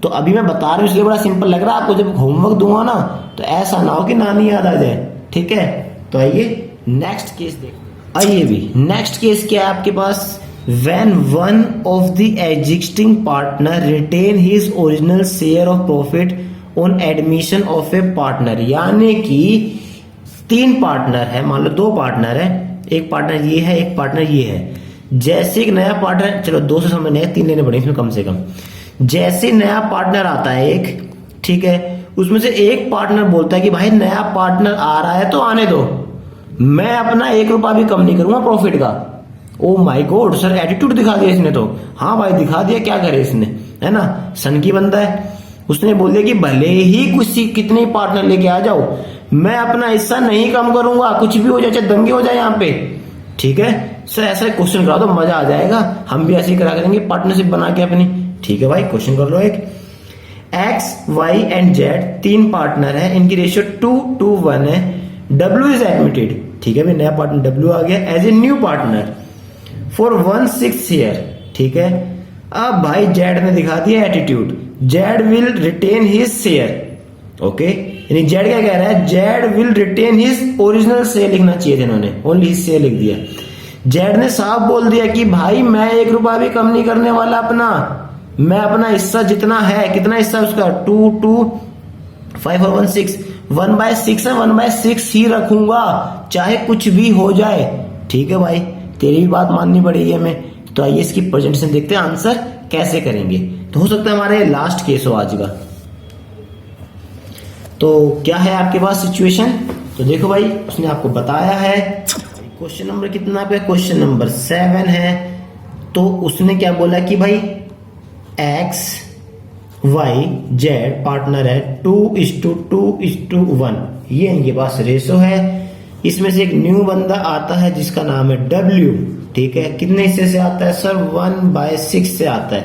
तो अभी मैं बता रहा हूं इसलिए बड़ा सिंपल लग रहा है आपको, जब होमवर्क दूंगा ना तो ऐसा ना हो कि नानी याद आ जाए, ठीक है। तो आइए नेक्स्ट केस देखो। आइए भी नेक्स्ट केस क्या है आपके पास, when one of the existing partner retain his original share of profit on admission of a partner। यानी कि 3 पार्टनर है, मान लो 2 पार्टनर है, एक पार्टनर ये है एक पार्टनर ये है। जैसे एक नया पार्टनर, चलो 2 से समझ नहीं, 3 लेने पड़ेंगे इसमें कम से कम। जैसे नया पार्टनर आता है एक, ठीक है, उसमें से एक पार्टनर बोलता है कि भाई नया पार्टनर आ रहा है तो आने दो, मैं अपना 1 रुपया भी कम नहीं करूंगा प्रॉफिट का। Oh my God sir, attitude दिखा दिया इसने तो। हाँ भाई दिखा दिया, क्या करे इसने, है ना, सन की बंदा है। उसने बोल दिया कि भले ही कुछ कितने पार्टनर लेके आ जाओ, मैं अपना हिस्सा नहीं कम करूंगा, कुछ भी हो जाए, चाहे दंगे हो जाए यहाँ पे, ठीक है सर। ऐसा क्वेश्चन करा दो, मजा आ जाएगा, हम भी ऐसे ही करा करेंगे पार्टनरशिप बना के अपनी, ठीक है भाई। क्वेश्चन कर लो एक, X Y and Z 3 partner है, इनकी रेशियो 2:1 है, डब्ल्यू इज एडमिटेड, ठीक है भाई, नया पार्टनर डब्ल्यू आ गया as a new partner for 1/6 year, ठीक है। अब भाई जेड ने दिखा दिया attitude, Z will retain his share. Okay, यानी जेड क्या कह रहा है, Z will retain his original share लिखना चाहिए था इन्होंने, ओनली हिज शेयर लिख दिया। जेड ने साफ बोल दिया कि भाई मैं 1 रुपया भी कम नहीं करने वाला अपना, मैं अपना हिस्सा जितना है, कितना हिस्सा उसका 2, 2, 5 और 1 6, 1/6 है, 1/6 ही रखूंगा चाहे कुछ भी हो जाए, ठीक है भाई, तेरी भी बात माननी पड़ेगी हमें। तो आइए इसकी प्रेजेंटेशन देखते हैं, आंसर कैसे करेंगे। तो हो सकता है हमारे लास्ट केस हो आज का। तो क्या है आपके पास सिचुएशन, तो देखो भाई उसने आपको बताया है। क्वेश्चन नंबर कितना पे, क्वेश्चन नंबर 7 है। तो उसने क्या बोला कि भाई एक्स वाई जेड पार्टनर है, 2:2:1, ये इनके पास रेशो है। इसमें से एक न्यू बंदा आता है जिसका नाम है डब्ल्यू, ठीक है। कितने हिस्से से आता है सर, 1/6 से आता है,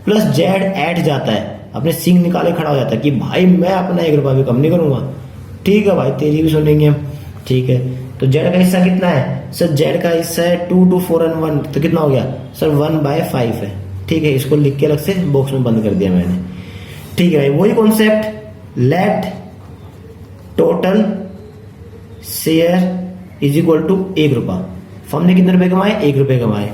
प्लस जेड ऐड जाता है, अपने सिंग निकाले खड़ा हो जाता है कि भाई मैं अपना 1 रुपया भी कम नहीं करूंगा, ठीक है भाई, तेरी भी सुनेंगे हम, ठीक है। तो जेड का हिस्सा कितना है सर, जेड का हिस्सा है 2, 2, 4 और 1, तो कितना हो गया सर 1/5 है, ठीक है। इसको लिख के अलग से बॉक्स में बंद कर दिया मैंने, ठीक है भाई। वही concept, let total share is equal to 1 रुपया। फर्म ने कितने रुपए कमाए, 1 रुपए कमाए,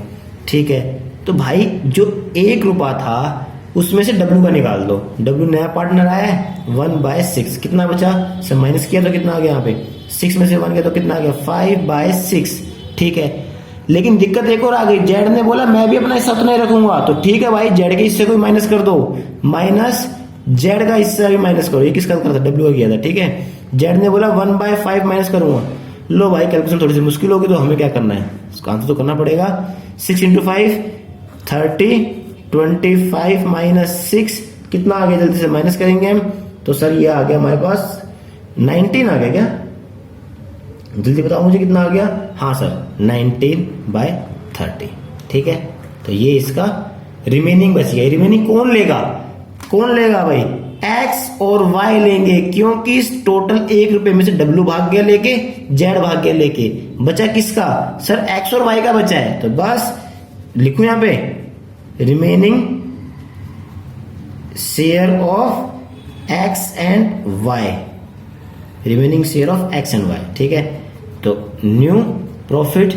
ठीक है। तो भाई जो 1 रुपया था उसमें से डब्ल्यू का निकाल दो, डब्ल्यू नया पार्टनर आया है, 1/6, कितना बचा सर, माइनस किया तो कितना आ गया यहाँ पे, 6 में से 1 गया तो कितना आ गया 5/6, ठीक है। लेकिन दिक्कत एक और आ गई, जेड ने बोला मैं भी अपना हिस्सा तो नहीं रखूंगा, तो ठीक है भाई जेड के हिस्से को माइनस कर दो, माइनस जेड का हिस्सा भी माइनस करो। ये किसका था, डब्ल्यू का किया था, ठीक है। जेड ने बोला 1/5 माइनस करूंगा, लो भाई कैलकुलेशन थोड़ी सी मुश्किल होगी, तो हमें क्या करना है, इसका आंसर तो करना पड़ेगा। 6 × 5 30, 25 माइनस 6 कितना आ गया, जल्दी से माइनस करेंगे हम, तो सर ये आ गया हमारे पास 19 आ गया क्या, जल्दी बताओ मुझे कितना आ गया, हाँ सर 19/30, ठीक है। तो ये इसका रिमेनिंग बच गया। रिमेनिंग कौन लेगा, कौन लेगा भाई, एक्स और वाई लेंगे, क्योंकि इस टोटल 1 रुपए में से डब्ल्यू भाग गया लेके, जेड भाग गया लेके, बचा किसका सर, एक्स और वाई का बचा है। तो बस लिखो यहां पे remaining share of X and Y, remaining share of X and Y, ठीक है। तो new profit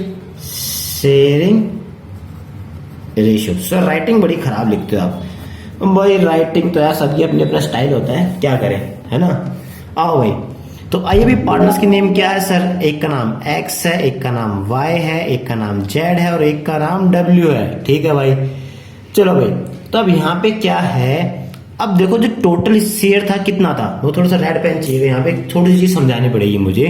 sharing ratio. Sir writing बड़ी खराब लिखते हो आप। भाई राइटिंग तो यार सबकी अपनी अपना स्टाइल होता है, क्या करें, है ना। आओ भाई, तो आइए भी पार्टनर्स की नेम क्या है सर? एक का नाम एक्स है, एक का नाम वाई है, एक का नाम जेड है और एक का नाम डब्ल्यू है। ठीक है भाई, चलो भाई, तो अब यहाँ पे क्या है, अब देखो जो टोटल शेयर था कितना था, वो थोड़ा सा रेड पेन चाहिए यहाँ पे, थोड़ी सी चीज समझानी पड़ेगी मुझे।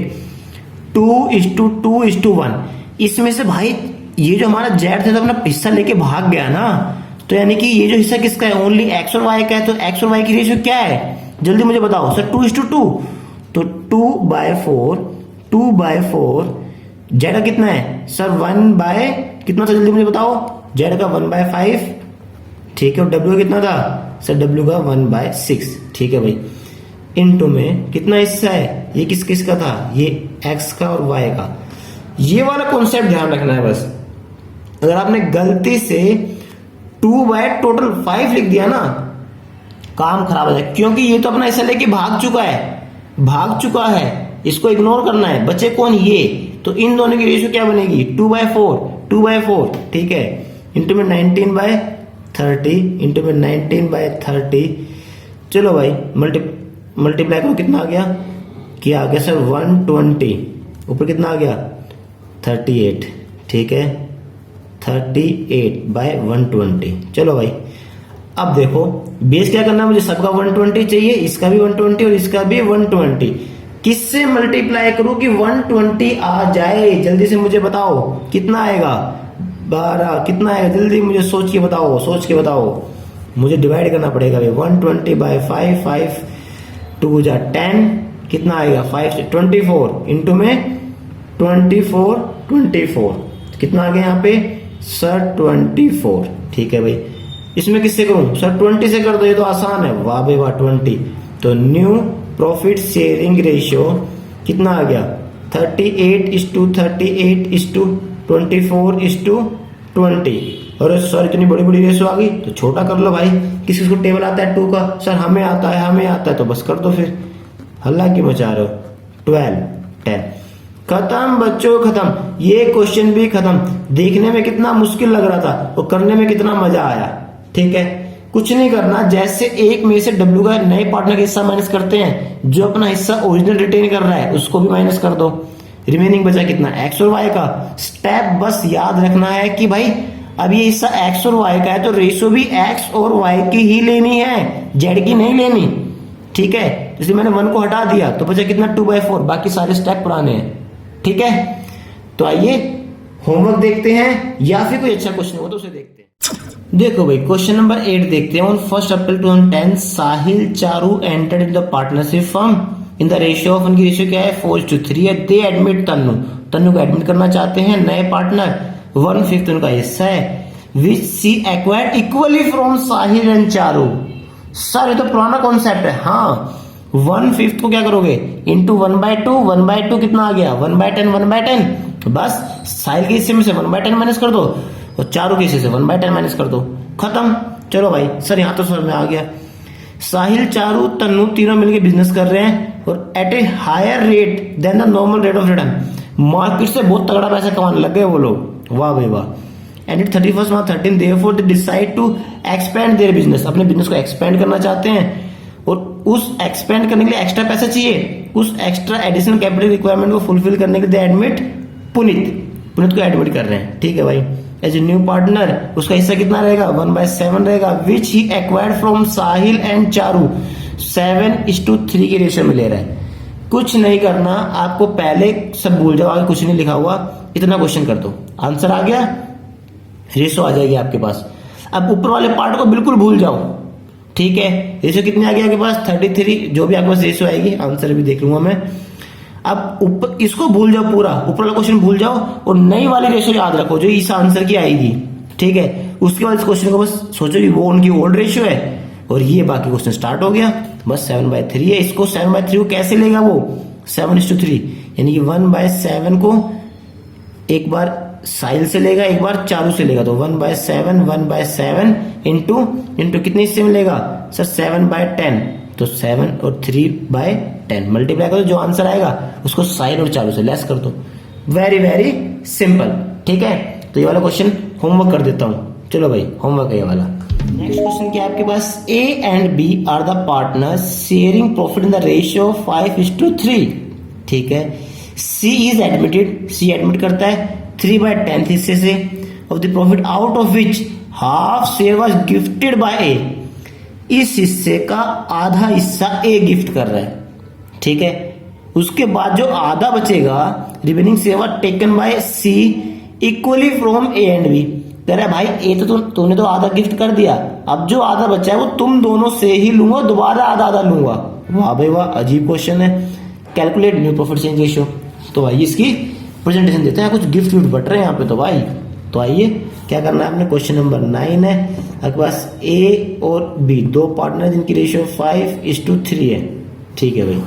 2:2:1, इसमें से भाई ये जो हमारा जेड था तो अपना हिस्सा लेके भाग गया ना, तो यानी कि ये जो हिस्सा किसका है? ओनली एक्स और वाई का है। तो एक्स और वाई की रेशियो क्या है, जल्दी मुझे बताओ सर। 2:2, तो 2/4 जेड का कितना है सर? 1 कितना था, जल्दी मुझे बताओ। जेड का 1/5, ठीक है। और डब्ल्यू कितना था सर? डब्ल्यू का 1/6, ठीक है भाई। इनटू में कितना हिस्सा है, ये किस किस का था? ये एक्स का और वाई का। ये वाला कॉन्सेप्ट ध्यान रखना है बस। अगर आपने गलती से 2/5 लिख दिया ना, काम खराब हो जाए, क्योंकि ये तो अपना हिस्सा लेके भाग चुका है, इसको इग्नोर करना है। बचे कौन? ये। तो इन दोनों की रेशियो क्या बनेगी? 2/4, ठीक है। इंटू में 19/30, इंटू में 19/30। चलो भाई मल्टीप्लाई करो, कितना आ गया? क्या आ गया सर? 120, ऊपर कितना आ गया? 38, ठीक है। 38/120। चलो भाई, अब देखो बेस क्या करना है मुझे, सबका 120 चाहिए, इसका भी 120 और इसका भी 120। किससे मल्टीप्लाई करूं कि 120 आ जाए? जल्दी से मुझे बताओ कितना आएगा? 12। कितना आएगा जल्दी मुझे सोच के बताओ। मुझे डिवाइड करना पड़ेगा भाई। 120/5, 5 2 जा 10, कितना आएगा? 5 से 24, इंटू में 24, कितना आ गया यहाँ पे सर? 24, ठीक है भाई। इसमें किससे करूं सर? 20 से कर दो, ये तो आसान है। वाह भाई वाह, 20। तो न्यू प्रॉफिट शेयरिंग रेशियो कितना आ गया? 38:24:20। अरे सर इतनी बड़ी बड़ी रेशियो आ गई, तो छोटा कर लो भाई। किसी को टेबल आता है 2 का? सर हमें आता है, तो बस कर दो फिर, हल्ला क्यों मचा रहे हो? 12, 10। खत्म बच्चों, खत्म। ये क्वेश्चन भी खत्म। देखने में कितना मुश्किल लग रहा था और करने में कितना मजा आया। ठीक है, कुछ नहीं करना, जैसे एक में से डब्ल्यू का नए पार्टनर का हिस्सा माइनस करते हैं, जो अपना हिस्सा ओरिजिनल रिटेन कर रहा है उसको भी माइनस कर दो। रिमेनिंग बचा कितना? एक्स और वाई का। स्टेप बस याद रखना है कि भाई अब ये हिस्सा एक्स और वाई का है, तो रेशियो भी एक्स और वाई की ही लेनी है, जेड की नहीं लेनी। ठीक है, इसलिए मैंने 1 को हटा दिया, तो बचा कितना? 2/4। बाकी सारे स्टेप पुराने हैं। ठीक है, तो आइए होमवर्क देखते हैं या फिर कोई अच्छा क्वेश्चन हो तो उसे देखते हैं। देखो भाई, क्वेश्चन नंबर 8 देखते हैं। On 1 April 2010 Sahil Charu entered in the partnership firm in the ratio of, उनकी रेशियो क्या है? 4:3 है। दे एडमिट तन्नू को एडमिट करना चाहते हैं नए पार्टनर, 1/5 उनका हिस्सा है, which C acquired equally from Sahil and Charu. Sir ये तो पुराना कॉन्सेप्ट है। हाँ, 1/5 को क्या करोगे? इंटू 1/2, 1/2 कितना आ गया? 1/10, 1/10। बस साहिल के हिस्से में से 1/10 माइनस कर दो और चारू के हिस्से से 1/10 माइनस कर दो, खत्म। चलो भाई, सर यहाँ तो समझ में आ गया। साहिल, चारू, तन्नू तीनों मिलकर बिजनेस कर रहे हैं और at a higher rate than the normal rate of return. Market से बहुत तगड़ा पैसा कमाने लग गए वो लोग। वाह भाई वाह। And it 31 March 13 therefore they decide to expand their business। अपने बिजनेस को एक्सपेंड करना चाहते हैं और उस एक्सपेंड करने के लिए एक्स्ट्रा पैसा चाहिए। उस एक्स्ट्रा एडिशनल कैपिटल रिक्वायरमेंट को फुलफिल करने के लिए एडमिट पुनीत को एडमिट कर रहे हैं। ठीक है भाई, एज ए न्यू पार्टनर उसका हिस्सा कितना रहेगा? 1/7 रहेगा, which he acquired from Sahil and Charu. 7:3 की रेशियो में ले रहा है। कुछ नहीं करना, आपको पहले सब भूल जाओ, आगे कुछ नहीं लिखा हुआ, इतना क्वेश्चन कर दो, आंसर आ गया, रेशियो आ जाएगी आपके पास। अब ऊपर वाले पार्ट को बिल्कुल भूल जाओ। ठीक है, रेशियो कितनी आ गई आपके पास? 33। जो भी आपके पास रेशियो आएगी, आंसर भी देख लूंगा मैं। अब ऊपर इसको भूल जाओ, पूरा ऊपर वाला क्वेश्चन भूल जाओ और नई वाली रेशियो याद रखो जो इस आंसर की आएगी। ठीक है, उसके बाद इस क्वेश्चन को बस सोचो कि वो उनकी ओल्ड रेशियो है और ये बाकी क्वेश्चन स्टार्ट हो गया। बस 7/3 है, इसको 7/3 को कैसे लेगा वो? 7:3, यानी कि 1/7 को एक बार साहिल से लेगा, एक बार चारू से लेगा, तो 1/7 इंटू कितने हिस्से में लेगा सर? 7/10। तो 7 और 3/10 मल्टीप्लाई करो, जो आंसर आएगा उसको साहिल और चारू से लेस कर दो। Very very simple. ठीक है, तो तो ये वाला क्वेश्चन होमवर्क कर देता हूं। चलो भाई होमवर्क है ये वाला। नेक्स्ट क्वेश्चन क्या है आपके पास, A and B are the partners sharing profit in the ratio 5:3। ठीक है, C is admitted, C admit करता है 3/10 हिस्से से of the profit out of which half share was gifted by A. इस हिस्से का आधा हिस्सा ए गिफ्ट कर रहा है। ठीक है, उसके बाद जो आधा बचेगा remaining share was taken by C equally from A and B. कह रहा है भाई ए तो तूने तो आधा गिफ्ट कर दिया, अब जो आधा बचा है वो तुम दोनों से ही लूंगा, दोबारा आधा आधा लूंगा। वाह भाई वाह, अजीब क्वेश्चन है। Calculate new profit change ratio. तो भाई इसकी प्रेजेंटेशन देते हैं, कुछ गिफ्ट विफ्ट बट रहे हैं यहाँ पे। तो भाई तो आइए क्या करना है आपने, क्वेश्चन नंबर 9 है आपके पास, ए और बी दो पार्टनर जिनकी रेशियो 5:3 है। ठीक है भाई,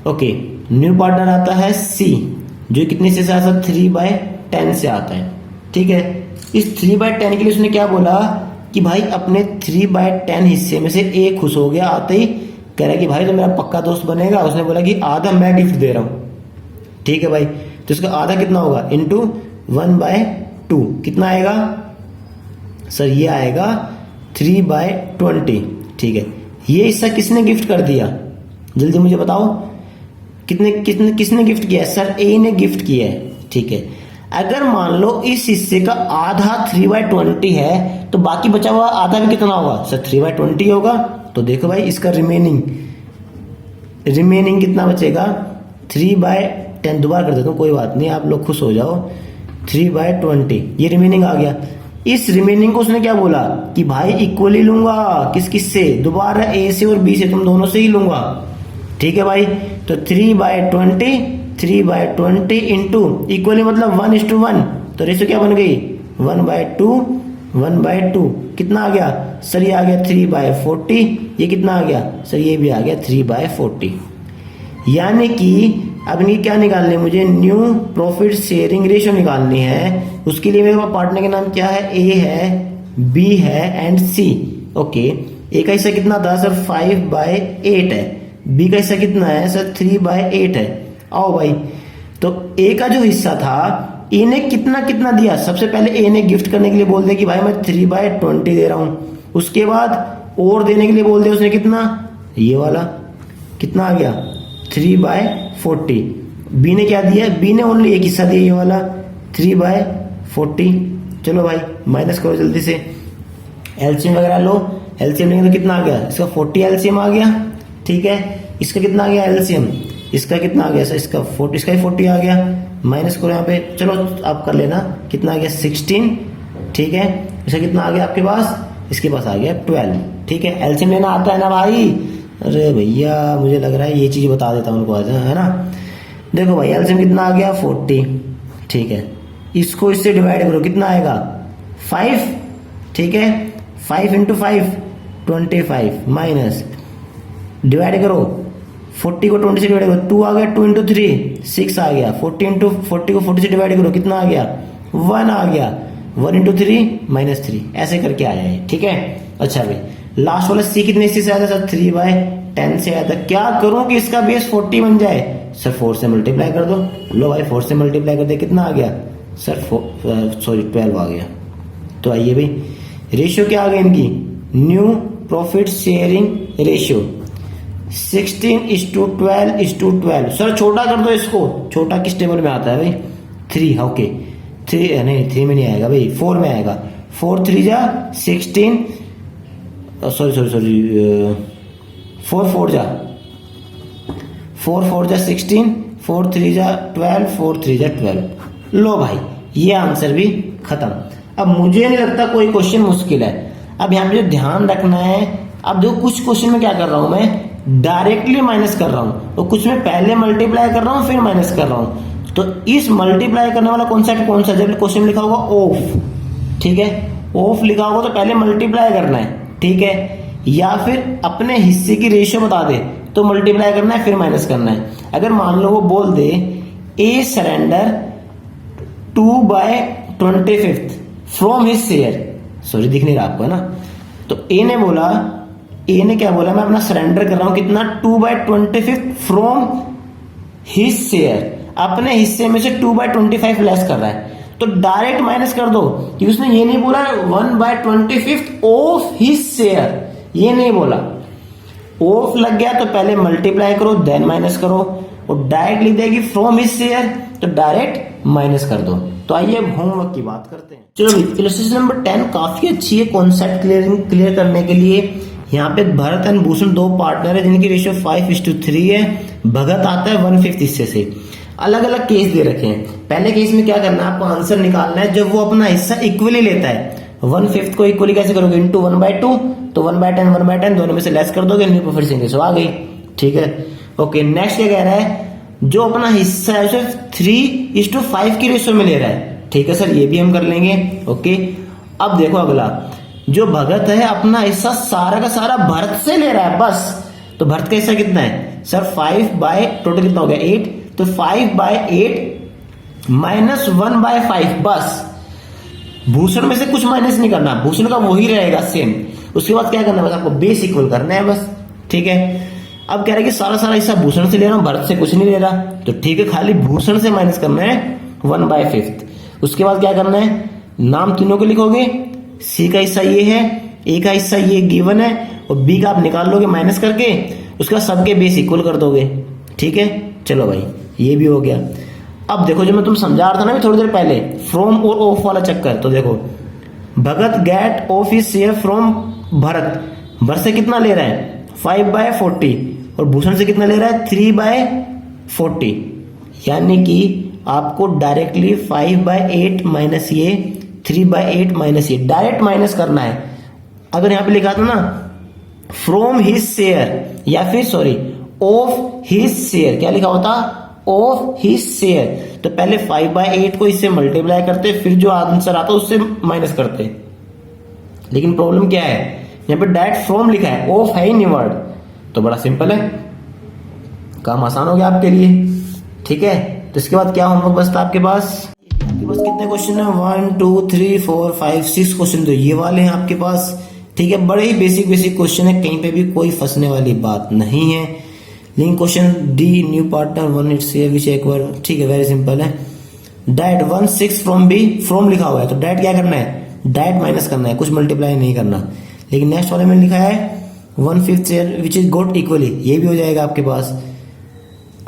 ओके। न्यू पार्टनर आता है सी, जो कितने से आता है 3/10 से आता है। ठीक है, इस 3/10 के लिए उसने क्या बोला कि भाई अपने 3/10 हिस्से में से ए खुश हो गया, आते ही कह रहा है कि भाई तो मेरा पक्का दोस्त बनेगा। उसने बोला कि आधा मैं गिफ्ट दे रहा हूं। ठीक है भाई, तो इसका आधा कितना होगा, इंटू 1/2 कितना आएगा सर, ये आएगा 3/20। ठीक है, ये हिस्सा किसने गिफ्ट कर दिया, जल्दी मुझे बताओ, किसने गिफ्ट किया है सर, ए ने गिफ्ट किया है। ठीक है, अगर मान लो इस हिस्से का आधा 3/20 है तो बाकी बचा हुआ आधा भी कितना होगा सर, 3/20 होगा। तो देखो भाई इसका रिमेनिंग कितना बचेगा, 3/10। दोबारा कर देता हूँ, कोई बात नहीं, आप लोग खुश हो जाओ। 3/20 ये रिमेनिंग आ गया। इस रिमेनिंग को उसने क्या बोला कि भाई इक्वली लूंगा, किस से, दोबारा ए से और बी से, तुम दोनों से ही लूंगा। ठीक है भाई, तो 3/20 इंटू इक्वली मतलब 1:1, तो रेशियो क्या बन गई 1/2 कितना आ गया सर, ये आ गया 3/40। ये कितना आ गया सर, ये भी आ गया 3/40। यानी कि अब ये क्या निकालनी है मुझे, न्यू प्रॉफिट शेयरिंग रेशियो निकालनी है। उसके लिए मेरे पास पार्टनर के नाम क्या है, ए है, बी है एंड सी। ओके, ए का हिस्सा कितना था सर 5/8 है, बी का हिस्सा कितना है सर 3/8 है। आओ भाई, तो ए का जो हिस्सा था ए ने कितना दिया, सबसे पहले ए ने गिफ्ट करने के लिए बोल दिया कि भाई मैं 3/20 दे रहा हूं। उसके बाद और देने के लिए बोल दिया उसने कितना, ये वाला कितना आ गया 3/40। बी ने क्या दिया, बी ने ओनली एक हिस्सा दिया, ये वाला 3/40। चलो भाई माइनस करो जल्दी से, एलसीएम वगैरह लो। एलसीएम लेंगे तो कितना आ गया इसका 40 एलसीएम आ गया। ठीक है, इसका कितना आ गया एलसीएम, इसका कितना आ गया सर, इसका 40 आ गया। माइनस करो यहाँ पे, चलो आप कर लेना, कितना आ गया 16। ठीक है, इसका कितना आ गया आपके पास, इसके पास आ गया 12। ठीक है, एलसीएम लेना आता है ना भाई, अरे भैया मुझे लग रहा है ये चीज बता देता हूँ उनको आज, है ना। देखो भाई एलसीएम कितना आ गया 40। ठीक है, इसको इससे डिवाइड करो, कितना आएगा 5। ठीक है, 5 × 5 25 माइनस डिवाइड करो 40 को 20 से डिवाइड करो, 2 आ गया, 2 × 3 6 आ गया, 40 को 40 से डिवाइड करो, कितना आ गया 1 आ गया, 1 × 3 -3 ऐसे करके आया है। ठीक है, अच्छा भाई लास्ट वाला सी कितने से आया था सर 3/10 से आया था। क्या करूं कि इसका बेस 40 बन जाए सर, 4 से मल्टीप्लाई कर दो। लो भाई 4 से मल्टीप्लाई कर दे, कितना आ गया सर 12 आ गया। तो आइए भाई रेशियो क्या आ गया इनकी, new profit sharing ratio 16:12:12। Sir छोटा कर दो इसको, छोटा किस टेबल में आता है भाई 3। ओके 3 नहीं 3 में नहीं आएगा भाई, 4 में आएगा। 4 3 जा 16, सॉरी 4 4 जा 16, 4 3 जा 12, 4 3 जा 12। लो भाई ये आंसर भी खत्म। अब मुझे नहीं लगता कोई क्वेश्चन मुश्किल है। अब यहाँ पे जो ध्यान रखना है, अब देखो कुछ क्वेश्चन में क्या कर रहा हूं मैं, डायरेक्टली माइनस कर रहा हूं, और कुछ में पहले मल्टीप्लाई कर रहा हूं फिर माइनस कर रहा हूं। तो इस मल्टीप्लाई करने वाला कॉन्सेप्ट कौन सा, जब क्वेश्चन लिखा होगा ऑफ, ठीक है ऑफ लिखा होगा तो पहले मल्टीप्लाई करना है, ठीक है, या फिर अपने हिस्से की रेशियो बता दे तो मल्टीप्लाई करना है फिर माइनस करना है। अगर मान लो वो बोल दे A surrender 2/25 from his share, sorry दिख नहीं रहा आपको है ना, तो ए ने क्या बोला, मैं अपना सरेंडर कर रहा हूं कितना 2/25 फ्रॉम हिज शेयर, अपने हिस्से में से 2/25 लेस कर रहा है। तो डायरेक्ट माइनस कर दो, कि उसने ये नहीं बोला 1/25 ऑफ हिज शेयर, ये नहीं बोला। ऑफ लग गया तो पहले मल्टीप्लाई करो देन माइनस करो, और डायरेक्ट लिख देगी फ्रॉम हिज शेयर तो डायरेक्ट माइनस कर दो। तो आइए होमवर्क की बात करते हैं। चलो इलस्ट्रेशन नंबर 10 काफी अच्छी है कॉन्सेप्ट क्लियर करने के लिए। यहाँ पे भरत एंड भूषण दो पार्टनर है जिनकी रेशियो 5:3 है। भगत आता है 1/5 हिस्से से। अलग अलग केस दे रखे हैं। पहले केस में क्या करना है, आपको आंसर निकालना है जब वो अपना हिस्सा इक्वली लेता है। 1/5 को इक्वली कैसे करोगे, इंटू 1/2, तो 1/10 दोनों में से लेस कर दोगे, न्यू प्रोफिट रेशियो आ गई। ठीक है, ओके। नेक्स्ट क्या कह रहा है, जो अपना हिस्सा है उसे 3:5 की रेशियो में ले रहा है। ठीक है सर, ये भी हम कर लेंगे। ओके, अब देखो अगला, जो भगत है अपना हिस्सा सारा का सारा भरत से ले रहा है बस। तो भरत का हिस्सा कितना है सर, 5 टोटल कितना हो गया 8, तो 5/8 माइनस 1/5 बस। भूषण में से कुछ माइनस नहीं करना, भूषण का वही रहेगा सेम। उसके बाद क्या करना है, बस आपको बेस इक्वल करना है बस। ठीक है, अब कह रहे हैं कि सारा सारा हिस्सा भूषण से ले रहा हूं, भरत से कुछ नहीं ले रहा, तो ठीक है, खाली भूषण से माइनस करना है 1/5। उसके बाद क्या करना है, नाम तीनों के लिखोगे। सी का हिस्सा ये है, ए का हिस्सा ये गिवन है, और बी का आप निकाल लोगे माइनस करके, उसका सबके बेस इक्वल कर दोगे। ठीक है, चलो भाई ये भी हो गया। अब देखो जो मैं तुम समझा रहा था ना थोड़ी देर पहले, फ्रॉम और ऑफ वाला चक्कर, तो देखो Bhagat get of his share from Bharat. Bharat से कितना ले रहा है 5/40, और भूषण से कितना ले रहा है 3/40, यानी कि आपको डायरेक्टली 5/8 माइनस ये 3/8 माइनस ये डायरेक्ट माइनस करना है। अगर यहां पे लिखा था ना फ्रॉम हिज शेयर, या फिर सॉरी ऑफ हिज शेयर, क्या लिखा होता ऑफ हिज शेयर, तो पहले 5/8 को इससे मल्टीप्लाई करते, फिर जो आंसर आता उससे माइनस करते। लेकिन प्रॉब्लम क्या है, यहां पे डायरेक्ट फ्रॉम लिखा है, ऑफ है ही नहीं वर्ड, तो बड़ा सिंपल है, काम आसान हो गया आपके लिए। ठीक है, तो इसके बाद क्या होमवर्क बचता है आपके पास कितने क्वेश्चन है, 1 2 3 4 5 6 क्वेश्चन तो ये वाले हैं आपके पास। ठीक है, बड़े ही बेसिक क्वेश्चन है, कहीं पे भी कोई फंसने वाली बात नहीं है। Link question D new partner 1 it's which एक बार, ठीक है, वेरी सिंपल है। डायरेक्ट 1/6 फ्रॉम बी, फ्रॉम लिखा हुआ है तो डायरेक्ट क्या करना है, डायरेक्ट माइनस करना है, कुछ मल्टीप्लाई नहीं करना। लेकिन नेक्स्ट वाले में लिखा है 1/5 share which is got equally, ये भी हो जाएगा आपके पास।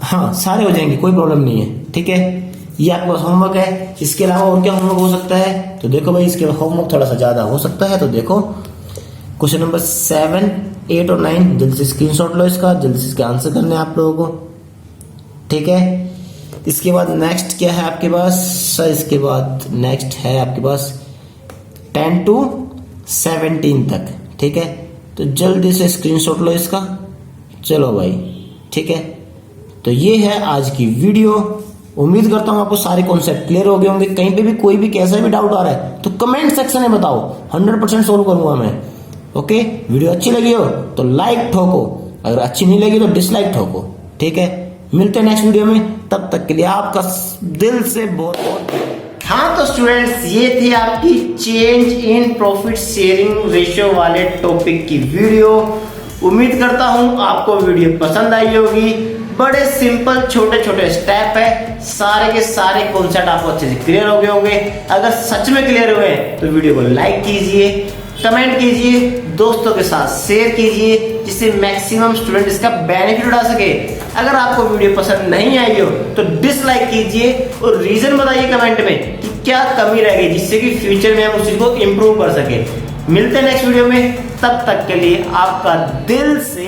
हाँ, सारे हो जाएंगे, कोई प्रॉब्लम नहीं है। ठीक है, ये आपके पास होमवर्क है। इसके अलावा और क्या होमवर्क हो सकता है, तो देखो भाई इसके होमवर्क थोड़ा सा ज्यादा हो सकता है। तो देखो क्वेश्चन नंबर 7 8 और 9 जल्दी से स्क्रीनशॉट लो इसका, जल्दी से इसके आंसर करने हैं आप लोगों को। ठीक है, इसके बाद नेक्स्ट क्या है आपके पास सर, इसके बाद नेक्स्ट है आपके पास 10 to 17 तक। ठीक है, तो जल्दी से स्क्रीनशॉट लो इसका। चलो भाई, ठीक है, तो ये है आज की वीडियो। उम्मीद करता हूं आपको सारे कॉन्सेप्ट क्लियर हो गए होंगे। कहीं पे भी कोई भी कैसा भी डाउट आ रहा है तो कमेंट सेक्शन में बताओ, 100% सोल्व करूंगा मैं। ओके, वीडियो अच्छी लगी हो तो लाइक ठोको, अगर अच्छी नहीं लगी तो डिसलाइक ठोको। ठीक है, मिलते हैं नेक्स्ट वीडियो में, तब तक के लिए आपका दिल से बहुत बहुत। हाँ तो स्टूडेंट्स, ये थी आपकी change in profit sharing ratio वाले टॉपिक की वीडियो। उम्मीद करता हूं आपको वीडियो पसंद आई होगी। बड़े सिंपल छोटे छोटे स्टेप है, सारे के सारे कॉन्सेप्ट आपको अच्छे से क्लियर हो गए होंगे। अगर सच में क्लियर हुए तो वीडियो को लाइक कीजिए, कमेंट कीजिए, दोस्तों के साथ शेयर कीजिए, जिससे मैक्सिमम स्टूडेंट इसका बेनिफिट उठा सके। अगर आपको वीडियो पसंद नहीं आई हो तो डिसलाइक कीजिए और रीजन बताइए कमेंट में कि क्या कमी रह गई, जिससे कि फ्यूचर में हम उसी को इम्प्रूव कर सके। मिलते हैं नेक्स्ट वीडियो में, तब तक के लिए आपका दिल से